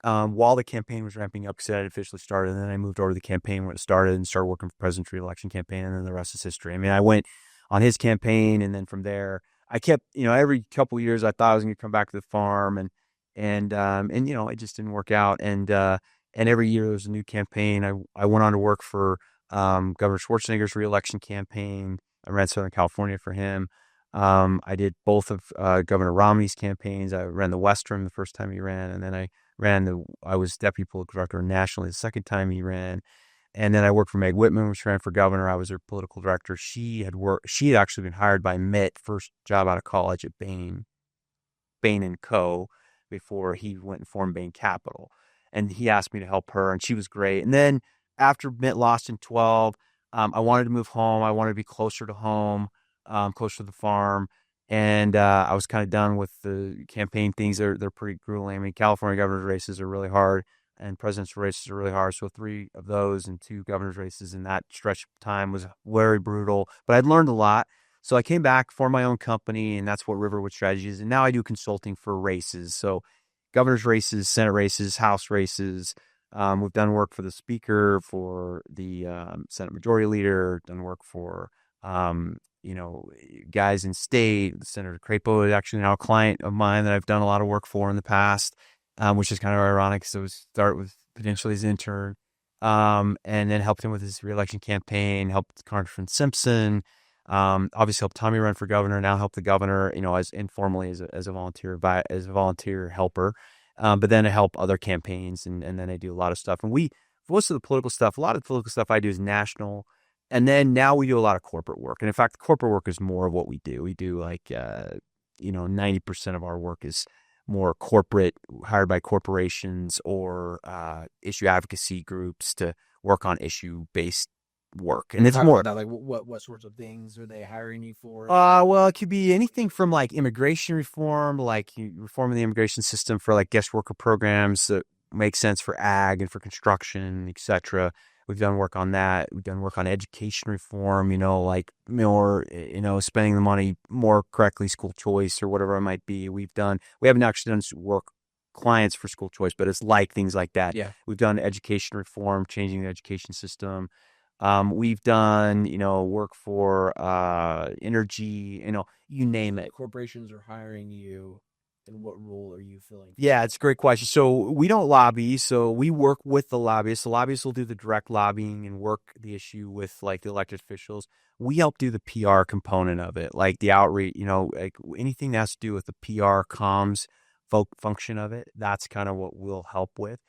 while the campaign was ramping up because it had officially started. And then I moved over to the campaign when it started and started working for the president's re-election campaign. And then the rest is history. I mean, I went on his campaign, and then from there, I kept, every couple of years I thought I was going to come back to the farm, and it just didn't work out. And every year there was a new campaign. I went on to work for Governor Schwarzenegger's re-election campaign. I ran Southern California for him. I did both of Governor Romney's campaigns. I ran the Western the first time he ran, and then I was deputy political director nationally the second time he ran. And then I worked for Meg Whitman, which ran for governor. I was her political director. She had actually been hired by Mitt, first job out of college at Bain and Co. before he went and formed Bain Capital. And he asked me to help her, and she was great. And then after Mitt lost in 12, I wanted to move home. I wanted to be closer to home, closer to the farm. And I was kind of done with the campaign things. They're pretty grueling. I mean, California governor's races are really hard, and president's races are really hard. So 3 of those and 2 governor's races in that stretch of time was very brutal. But I'd learned a lot. So I came back, formed my own company, and that's what Riverwood Strategy is. And now I do consulting for races. So governor's races, Senate races, House races. We've done work for the Speaker, for the Senate Majority Leader, done work for guys in state. Senator Crapo is actually now a client of mine that I've done a lot of work for in the past, which is kind of ironic. So start with potentially as intern, and then helped him with his reelection campaign, helped Congressman Simpson, obviously helped Tommy run for governor, now help the governor, as informally as a volunteer, as a volunteer helper. But then I help other campaigns, and then I do a lot of stuff. And most of the political stuff, a lot of the political stuff I do is national. And then now we do a lot of corporate work. And in fact, the corporate work is more of what we do. We do 90% of our work is more corporate, hired by corporations or issue advocacy groups to work on issue-based work. And it's Talk more about that, like what sorts of things are they hiring you for? well, it could be anything from like immigration reform, like reforming the immigration system for like guest worker programs that make sense for ag and for construction, etc. We've done work on that. We've done work on education reform, like more, spending the money more correctly, school choice or whatever it might be. We haven't actually done work clients for school choice, but it's like things like that. Yeah. We've done education reform, changing the education system. We've done, work for energy, you name it. Corporations are hiring you, and what role are you filling? Yeah, it's a great question. So we don't lobby. So we work with the lobbyists. The lobbyists will do the direct lobbying and work the issue with like the elected officials. We help do the PR component of it, like the outreach, like anything that has to do with the PR comms function of it. That's kind of what we'll help with.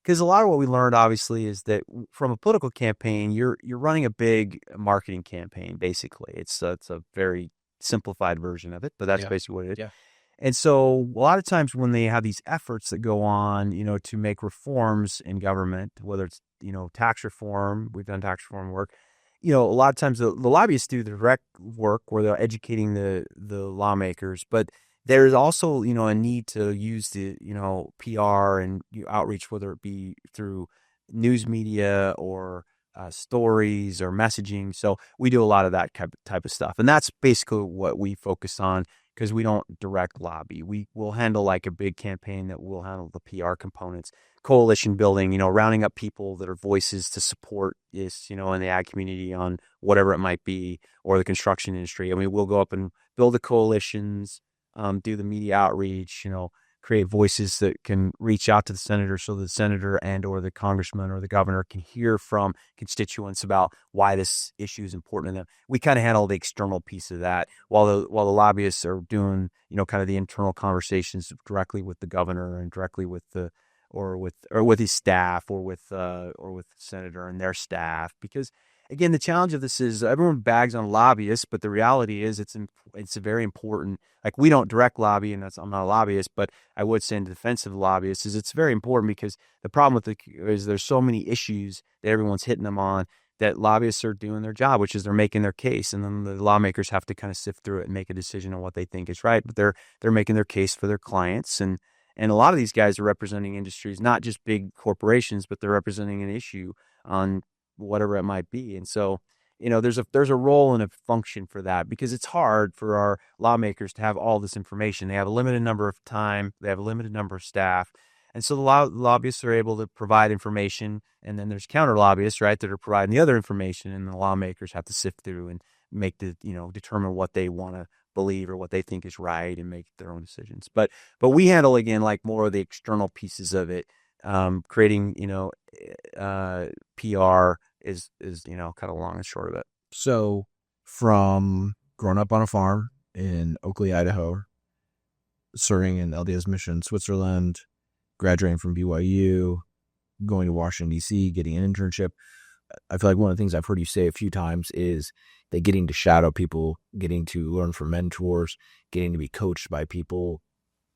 Because a lot of what we learned, obviously, is that from a political campaign, you're running a big marketing campaign. Basically, it's a very simplified version of it, but that's basically what it is. Yeah. And so, a lot of times when they have these efforts that go on, to make reforms in government, whether it's tax reform, we've done tax reform work. A lot of times the lobbyists do the direct work where they're educating the lawmakers, but there's also, a need to use the, PR and outreach, whether it be through news media or stories or messaging. So we do a lot of that type of stuff. And that's basically what we focus on because we don't direct lobby. We will handle like a big campaign that will handle the PR components, coalition building, rounding up people that are voices to support this, in the ag community on whatever it might be, or the construction industry. I mean, we'll go up and build the coalitions, do the media outreach, create voices that can reach out to the senator so the senator and or the congressman or the governor can hear from constituents about why this issue is important to them. We kind of handle the external piece of that while the lobbyists are doing, kind of the internal conversations directly with the governor and directly with with his staff or with the senator and their staff. Because again, the challenge of this is everyone bags on lobbyists, but the reality is it's very important. Like we don't direct lobby, and I'm not a lobbyist, but I would say in defense of lobbyists is it's very important because the problem with it is there's so many issues that everyone's hitting them on that lobbyists are doing their job, which is they're making their case, and then the lawmakers have to kind of sift through it and make a decision on what they think is right. But they're making their case for their clients, and a lot of these guys are representing industries, not just big corporations, but they're representing an issue on whatever it might be. And so, there's a role and a function for that because it's hard for our lawmakers to have all this information. They have a limited number of time. They have a limited number of staff. And so the lobbyists are able to provide information. And then there's counter lobbyists, right, that are providing the other information. And the lawmakers have to sift through and make determine what they want to believe or what they think is right and make their own decisions. But we handle, again, like more of the external pieces of it. Creating, PR is kind of long and short of it. So from growing up on a farm in Oakley, Idaho, serving in LDS Mission, Switzerland, graduating from BYU, going to Washington, D.C., getting an internship, I feel like one of the things I've heard you say a few times is that getting to shadow people, getting to learn from mentors, getting to be coached by people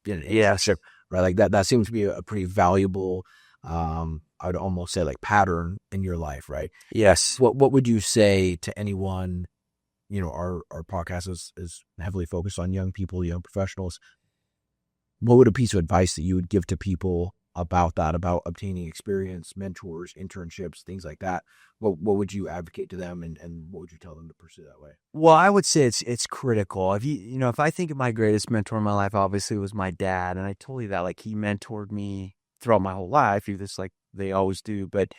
in an internship, right? Like that seems to be a pretty valuable, I'd almost say like pattern in your life, right? Yes. What would you say to anyone, our podcast is heavily focused on young people, young professionals. What would a piece of advice that you would give to people about that, about obtaining experience, mentors, internships, things like that? What would you advocate to them and what would you tell them to pursue that way? Well, I would say it's critical. If I think of my greatest mentor in my life, obviously it was my dad. And I told you that, like, he mentored me throughout my whole life, just like they always do. But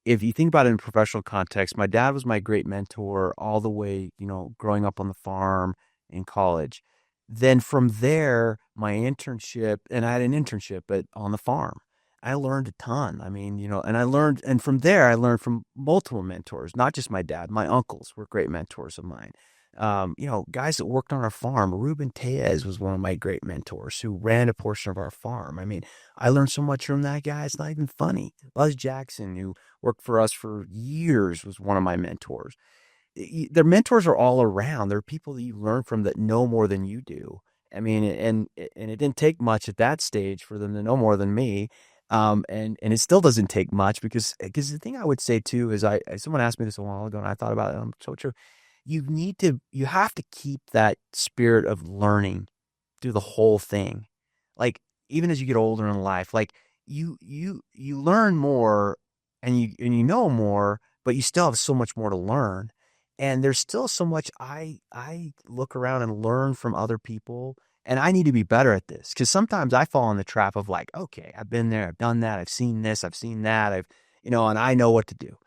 if you think about it in professional context, my dad was my great mentor all the way, growing up on the farm in college. Then from there, my internship, and I had an internship on the farm. I learned a ton. I mean, and from there, I learned from multiple mentors, not just my dad. My uncles were great mentors of mine. Guys that worked on our farm. Ruben Tellez was one of my great mentors who ran a portion of our farm. I mean, I learned so much from that guy. It's not even funny. Buzz Jackson, who worked for us for years, was one of my mentors. Their mentors are all around. They're people that you learn from that know more than you do. I mean, and it didn't take much at that stage for them to know more than me. And it still doesn't take much because the thing I would say too is someone asked me this a while ago and I thought about it. So true. You have to keep that spirit of learning through the whole thing. Like, even as you get older in life, like you learn more and you know more, but you still have so much more to learn. And there's still so much I look around and learn from other people, and I need to be better at this because sometimes I fall in the trap of like, okay, I've been there, I've done that, I've seen this, I've seen that, and I know what to do.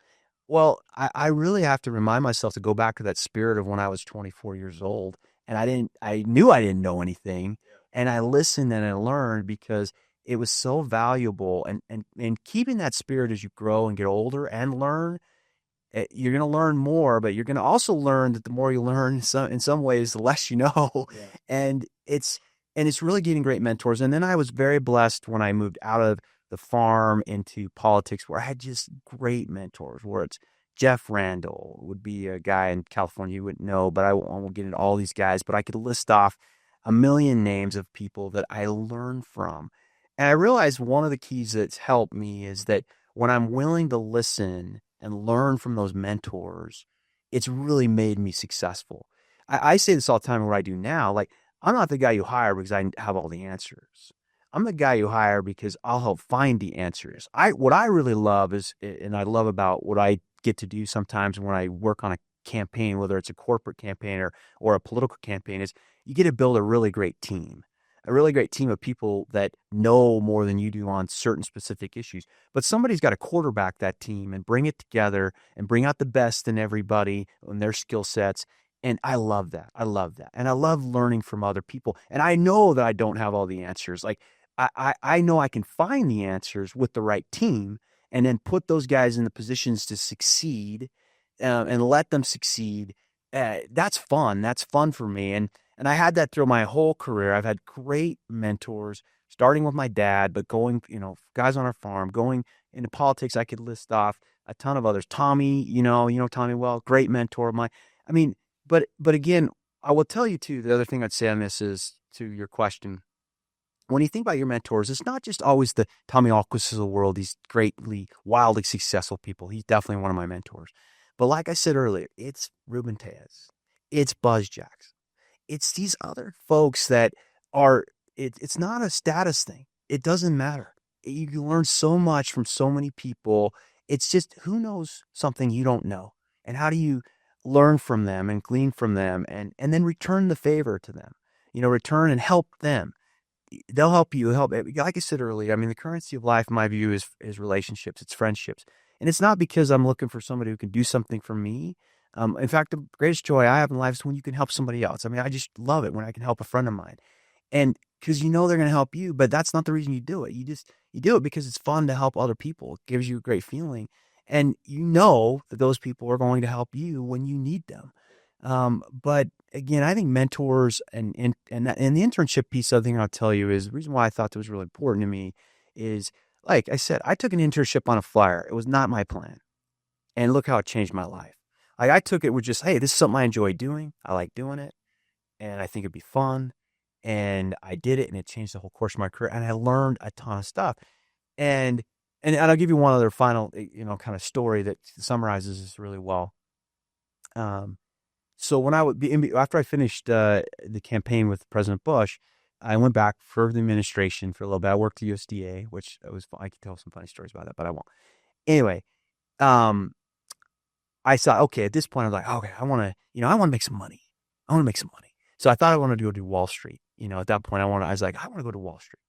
Well, I really have to remind myself to go back to that spirit of when I was 24 years old and I knew I didn't know anything and I listened and I learned because it was so valuable and keeping that spirit as you grow and get older and learn, you're going to learn more, but you're going to also learn that the more you learn, in some ways, the less you know. Yeah. And it's really getting great mentors. And then I was very blessed when I moved out of the farm into politics, where I had just great mentors. Where it's Jeff Randall would be a guy in California you wouldn't know, but I won't get into all these guys. But I could list off a million names of people that I learned from. And I realized one of the keys that's helped me is that when I'm willing to listen and learn from those mentors, it's really made me successful. I say this all the time in what I do now. Like, I'm not the guy you hire because I have all the answers. I'm the guy you hire because I'll help find the answers. What I really love and I love about what I get to do sometimes when I work on a campaign, whether it's a corporate campaign or a political campaign, is you get to build a really great team. A really great team of people that know more than you do on certain specific issues. But somebody's got to quarterback that team and bring it together and bring out the best in everybody and their skill sets. And I love that. I love that. And I love learning from other people. And I know that I don't have all the answers. Like, I know I can find the answers with the right team and then put those guys in the positions to succeed and let them succeed. That's fun. That's fun for me. And I had that through my whole career. I've had great mentors, starting with my dad, but going, guys on our farm, going into politics. I could list off a ton of others. Tommy, Tommy well, great mentor of mine. I mean, but again, I will tell you too, the other thing I'd say on this is to your question. When you think about your mentors, it's not just always the Tommy Alquists of the world, these greatly, wildly successful people. He's definitely one of my mentors. But like I said earlier, it's Ruben Tellez. It's Buzz Jackson. It's these other folks that it's not a status thing. It doesn't matter. You can learn so much from so many people. It's just who knows something you don't know. And how do you learn from them and glean from them and then return the favor to them? Return and help them. They'll help you. Like I said earlier, I mean, the currency of life, in my view, is relationships. It's friendships. And it's not because I'm looking for somebody who can do something for me. In fact, the greatest joy I have in life is when you can help somebody else. I mean, I just love it when I can help a friend of mine. And because they're going to help you, but that's not the reason you do it. You do it because it's fun to help other people. It gives you a great feeling. And you know that those people are going to help you when you need them. But again, I think mentors and the internship piece, other thing I'll tell you is the reason why I thought that was really important to me is, like I said, I took an internship on a flyer. It was not my plan. And look how it changed my life. Like, I took it with just, hey, this is something I enjoy doing. I like doing it. And I think it'd be fun. And I did it, and it changed the whole course of my career. And I learned a ton of stuff. And I'll give you one other final, kind of story that summarizes this really well. So when after I finished the campaign with President Bush, I went back for the administration for a little bit. I worked at USDA, which was fun. I could tell some funny stories about that, but I won't. Anyway, I thought, okay, at this point, I was like, okay, I want to make some money. I want to make some money. So I thought I wanted to go to Wall Street. At that point, I was like, I want to go to Wall Street.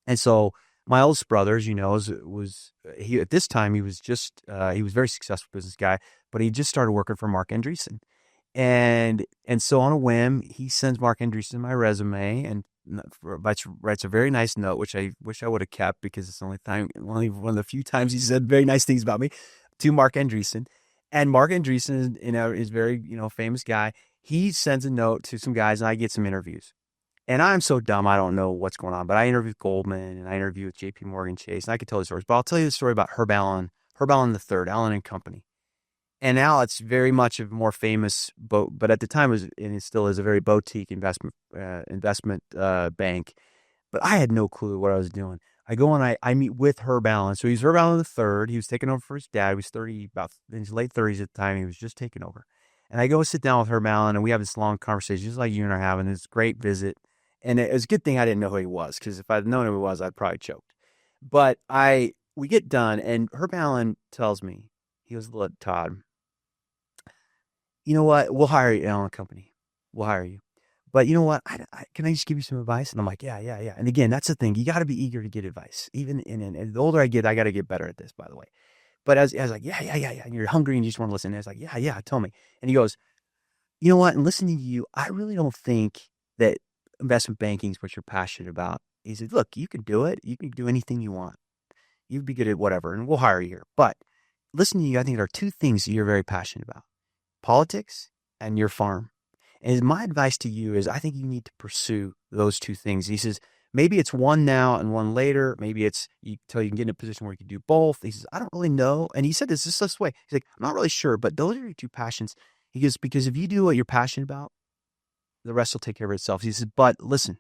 And so My oldest brother, as you know, was he at this time he was just he was a very successful business guy, but he just started working for Mark Andreessen. And so on a whim, he sends Mark Andreessen my resume and writes a very nice note, which I wish I would have kept because it's only one of the few times he said very nice things about me, to Mark Andreessen. And Mark Andreessen, is very, famous guy. He sends a note to some guys and I get some interviews. And I'm so dumb, I don't know what's going on, but I interviewed Goldman and I interviewed with JP Morgan Chase, and I could tell the stories, but I'll tell you the story about Herb Allen III, Allen and Company. And now it's very much a more famous but at the time and it still is a very boutique investment bank. But I had no clue what I was doing. I go and I meet with Herb Allen. So he's Herb Allen III. He was taking over for his dad. He was about in his late 30s at the time. He was just taking over. And I go sit down with Herb Allen and we have this long conversation, just like you and I are having this great visit. And it was a good thing I didn't know who he was, because if I'd known who he was, I'd probably choked. But we get done and Herb Allen tells me, he goes, "Look, Todd, you know what? We'll hire you, Allen Company. We'll hire you. But you know what? Can I just give you some advice?" And I'm like, yeah. And again, that's the thing. You got to be eager to get advice. Even and the older I get, I got to get better at this, by the way. But I was like, yeah. And you're hungry and you just want to listen. And I was like, yeah, tell me. And he goes, "You know what? In listening to you, I really don't think that investment banking is what you're passionate about." He said, "Look, you can do it. You can do anything you want. You'd be good at whatever, and we'll hire you here. But listening to you, I think there are two things that you're very passionate about: politics and your farm. And my advice to you is I think you need to pursue those two things." He says, "Maybe it's one now and one later. Maybe it's till you can get in a position where you can do both." He says, "I don't really know." And he said this way. He's like, "I'm not really sure, but those are your two passions." He goes, "Because if you do what you're passionate about, the rest will take care of itself." He says, "But listen,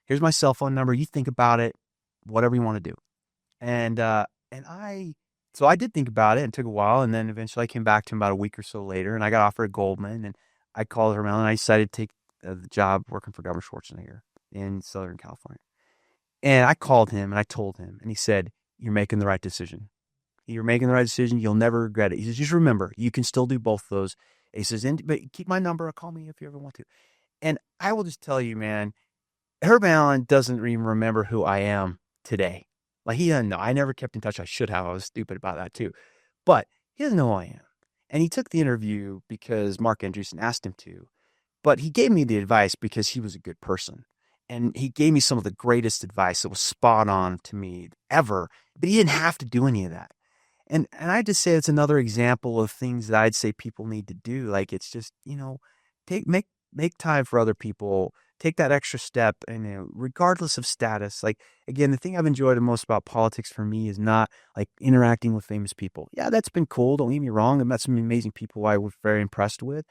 here's my cell phone number. You think about it, whatever you want to do." And so I did think about it, and it took a while. And then eventually I came back to him about a week or so later, and I got offered Goldman, and I called her, and I decided to take the job working for Governor Schwarzenegger in Southern California. And I called him and I told him, and he said, "You're making the right decision. You're making the right decision. You'll never regret it." He says, "Just remember, you can still do both those." He says, "But keep my number. Call me if you ever want to." And I will just tell you, man, Herb Allen doesn't even remember who I am today. Like, he doesn't know. I never kept in touch. I should have. I was stupid about that too. But he doesn't know who I am. And he took the interview because Mark Andreessen asked him to. But he gave me the advice because he was a good person. And he gave me some of the greatest advice that was spot on to me ever. But he didn't have to do any of that. And I just say it's another example of things that I'd say people need to do. Like, it's just, make time for other people. Take that extra step, and regardless of status. Like, again, the thing I've enjoyed the most about politics for me is not like interacting with famous people. Yeah, that's been cool. Don't get me wrong. I've met some amazing people I was very impressed with.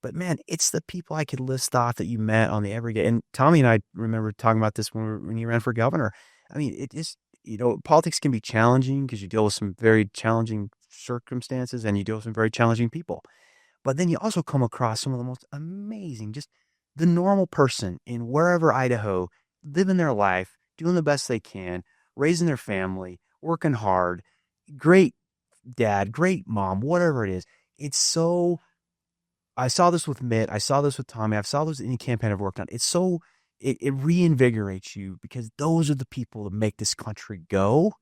But man, it's the people I could list off that you met on the everyday. And Tommy and I remember talking about this when you ran for governor. I mean, it is, politics can be challenging because you deal with some very challenging circumstances and you deal with some very challenging people. But then you also come across some of the most amazing, just the normal person in wherever Idaho, living their life, doing the best they can, raising their family, working hard, great dad, great mom, whatever it is. It's so, I saw this with Mitt, I saw this with Tommy, I saw this in any campaign I've worked on. It's so, it reinvigorates you because those are the people that make this country go,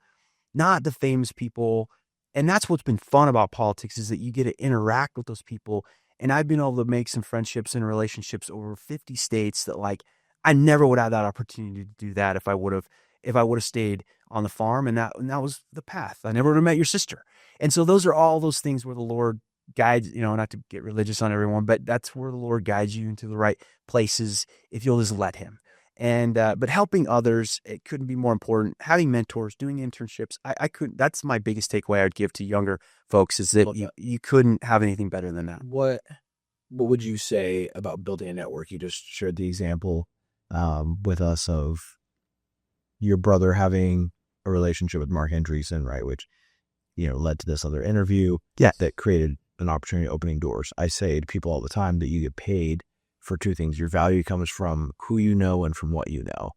not the famous people. And that's what's been fun about politics, is that you get to interact with those people. And I've been able to make some friendships and relationships over 50 states that, like, I never would have that opportunity to do that if I would have stayed on the farm. And that was the path. I never would have met your sister. And so those are all those things where the Lord guides, not to get religious on everyone, but that's where the Lord guides you into the right places if you'll just let him. And, but helping others, it couldn't be more important. Having mentors, doing internships. I couldn't, that's my biggest takeaway I would give to younger folks, is that you couldn't have anything better than that. What would you say about building a network? You just shared the example with us of your brother having a relationship with Mark Andreessen, right? Which, led to this other interview that created an opportunity, opening doors. I say to people all the time that you get paid for two things. Your value comes from who you know and from what you know.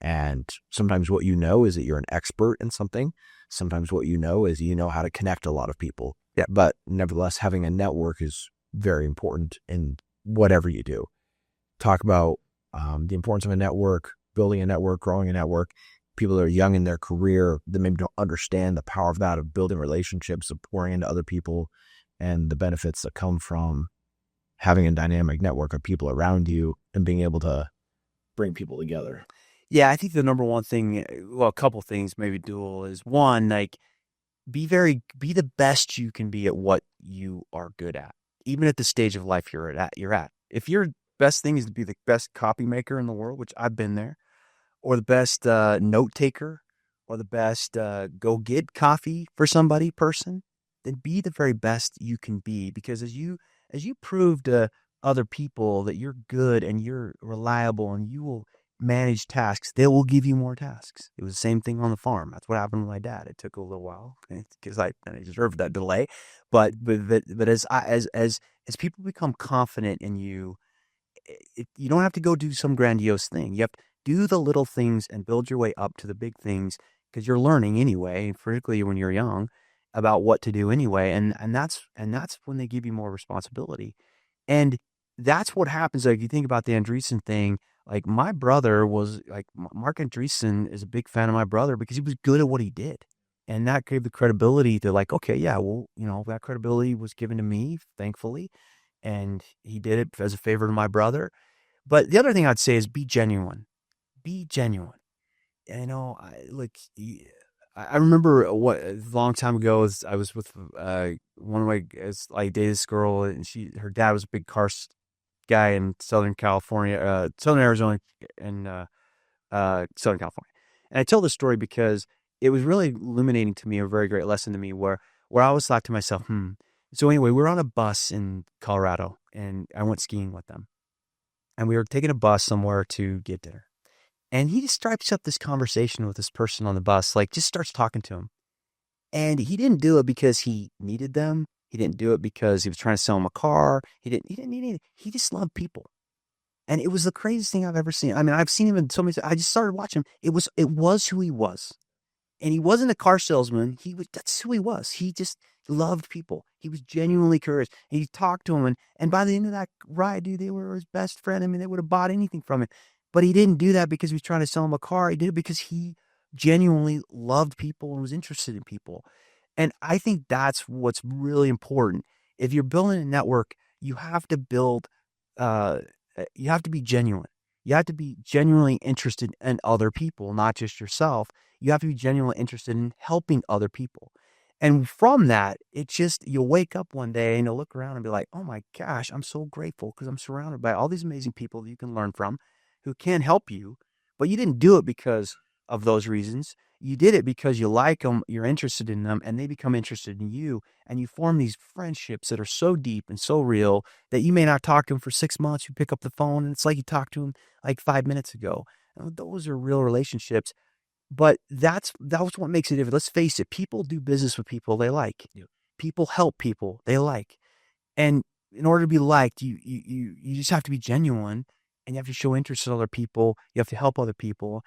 And sometimes what you know is that you're an expert in something. Sometimes what you know is how to connect a lot of people. Yeah. But nevertheless, having a network is very important in whatever you do. Talk about the importance of a network, building a network, growing a network. people that are young in their career that maybe don't understand the power of that, of building relationships, of pouring into other people, and the benefits that come from having a dynamic network of people around you and being able to bring people together. Yeah, I think the number one thing, well, a couple things, maybe dual, is one, like, be the best you can be at what you are good at, even at the stage of life you're at. If your best thing is to be the best copy maker in the world, which I've been there, or the best note taker, or the best go get coffee for somebody person, then be the very best you can be. Because as you prove to other people that you're good and you're reliable and you will manage tasks, they will give you more tasks. It was the same thing on the farm. That's what happened with my dad. It took a little while because I deserved that delay, but as people become confident in you, you don't have to go do some grandiose thing. You have to do the little things and build your way up to the big things because you're learning anyway, particularly when you're young, about what to do anyway. And that's when they give you more responsibility. And that's what happens. Like, you think about the Andreessen thing. Like, my brother was like, Mark Andreessen is a big fan of my brother because he was good at what he did. And that gave the credibility to, like, okay, yeah, well, that credibility was given to me, thankfully. And he did it as a favor to my brother. But the other thing I'd say is be genuine. Be genuine. I remember a long time ago, I was with one of my, I dated this girl, and her dad was a big car guy in Southern California, Southern Arizona, and Southern California. And I tell this story because it was really illuminating to me, a very great lesson to me, where I always thought to myself, So anyway, we were on a bus in Colorado, and I went skiing with them. And we were taking a bus somewhere to get dinner. And he just strikes up this conversation with this person on the bus, like, just starts talking to him. And he didn't do it because he needed them. He didn't do it because he was trying to sell him a car. He didn't need anything. He just loved people. And it was the craziest thing I've ever seen. I mean, I've seen him in so many, I just started watching him. It was who he was. And he wasn't a car salesman. That's who he was. He just loved people. He was genuinely curious. And he talked to him. And by the end of that ride, dude, they were his best friend. I mean, they would have bought anything from him. But he didn't do that because he was trying to sell him a car. He did it because he genuinely loved people and was interested in people. And I think that's what's really important. If you're building a network, you have to uh, you have to be genuine. You have to be genuinely interested in other people, not just yourself. You have to be genuinely interested in helping other people. And from that, you'll wake up one day and you'll look around and be like, oh my gosh, I'm so grateful because I'm surrounded by all these amazing people that you can learn from who can help you. But you didn't do it because of those reasons. You did it because you like them, you're interested in them, and they become interested in you. And you form these friendships that are so deep and so real that you may not talk to them for 6 months. You pick up the phone and it's like you talked to them like 5 minutes ago. And those are real relationships. But that's what makes it different. Let's face it, people do business with people they like. Yep. People help people they like. And in order to be liked, you just have to be genuine, and you have to show interest in other people. You have to help other people.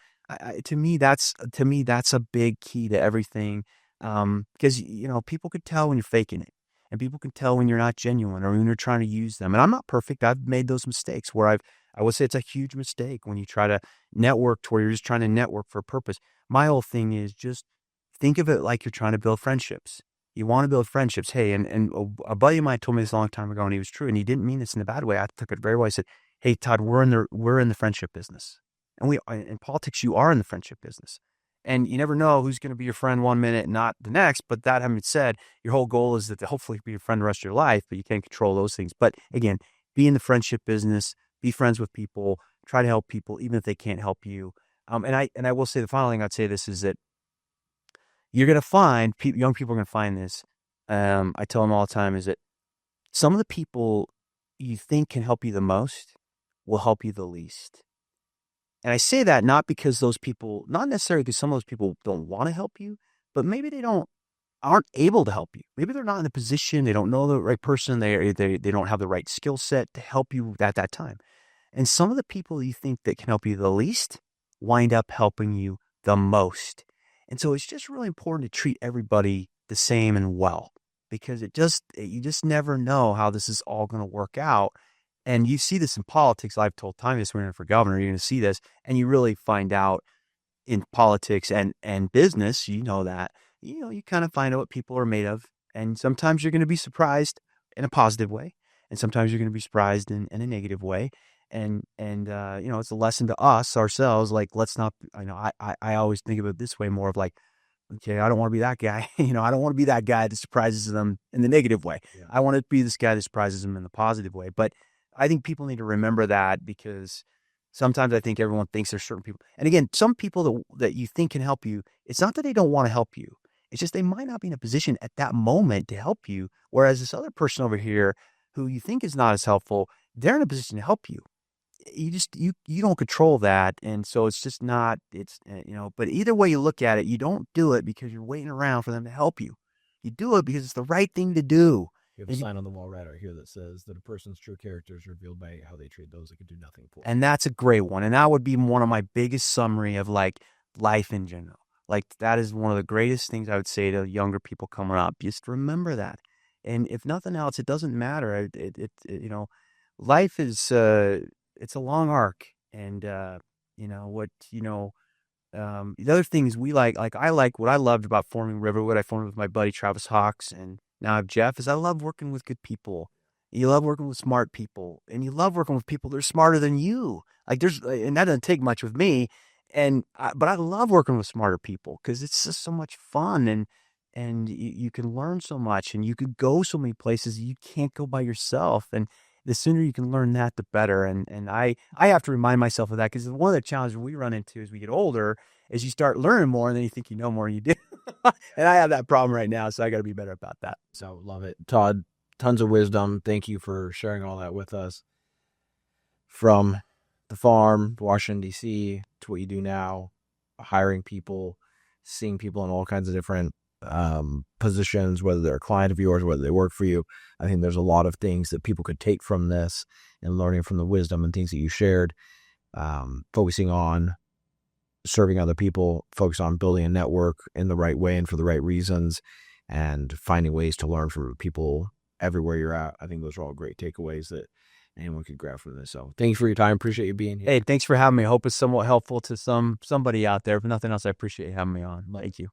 To me, that's a big key to everything. Because people could tell when you're faking it, and people can tell when you're not genuine or when you're trying to use them. And I'm not perfect. I've made those mistakes where I would say it's a huge mistake when you try to network to where you're just trying to network for a purpose. My whole thing is just think of it like you're trying to build friendships. You want to build friendships. Hey, and a buddy of mine told me this a long time ago, and he was true, and he didn't mean this in a bad way. I took it very well. He said, "Hey, Todd, we're in the friendship business, and in politics, you are in the friendship business, and you never know who's going to be your friend one minute, and not the next. But that having said, your whole goal is that to hopefully be your friend the rest of your life, but you can't control those things. But again, be in the friendship business, be friends with people, try to help people, even if they can't help you. And I will say the final thing I'd say this is that you're going to find young people are going to find this. I tell them all the time is that some of the people you think can help you the most will help you the least. And I say that not because those people, not necessarily because some of those people don't want to help you, but maybe they aren't able to help you. Maybe they're not in the position, they don't know the right person, they don't have the right skill set to help you at that time. And some of the people you think that can help you the least wind up helping you the most. And so it's just really important to treat everybody the same and well, because you just never know how this is all going to work out. And you see this in politics. I've told Tommy this when you're for governor, you're going to see this, and you really find out in politics and business, you know that, you kind of find out what people are made of. And sometimes you're going to be surprised in a positive way. And sometimes you're going to be surprised in a negative way. And it's a lesson to us ourselves. Like, let's not, I always think of it this way, more of like, okay, I don't want to be that guy. I don't want to be that guy that surprises them in the negative way. Yeah. I want to be this guy that surprises them in the positive way. But I think people need to remember that, because sometimes I think everyone thinks there's certain people. And again, some people that you think can help you, it's not that they don't want to help you. It's just they might not be in a position at that moment to help you. Whereas this other person over here who you think is not as helpful, they're in a position to help you. You don't control that. And so it's just not, but either way you look at it, you don't do it because you're waiting around for them to help you. You do it because it's the right thing to do. You have a sign on the wall right out here that says that a person's true character is revealed by how they treat those that can do nothing for them. And that's a great one. And that would be one of my biggest summary of like life in general. Like, that is one of the greatest things I would say to younger people coming up. Just remember that. And if nothing else, it doesn't matter. Life is, it's a long arc. And, the other things we like I like what I loved about forming Riverwood. I formed with my buddy Travis Hawks, and now I have Jeff, is I love working with good people. You love working with smart people, and you love working with people that are smarter than you. And that doesn't take much with me. But I love working with smarter people because it's just so much fun, and you can learn so much, and you could go so many places you can't go by yourself. And the sooner you can learn that, the better. And I have to remind myself of that, because one of the challenges we run into as we get older is you start learning more, and then you think you know more than you do. And I have that problem right now, so I got to be better about that. So love it. Todd, tons of wisdom. Thank you for sharing all that with us. From the farm, Washington, D.C., to what you do now, hiring people, seeing people in all kinds of different positions, whether they're a client of yours, whether they work for you. I think there's a lot of things that people could take from this and learning from the wisdom and things that you shared, focusing on serving other people, focus on building a network in the right way and for the right reasons, and finding ways to learn from people everywhere you're at. I think those are all great takeaways that anyone could grab from this. So thank you for your time. Appreciate you being here. Hey, thanks for having me. I hope it's somewhat helpful to somebody out there. If nothing else, I appreciate you having me on. Thank you.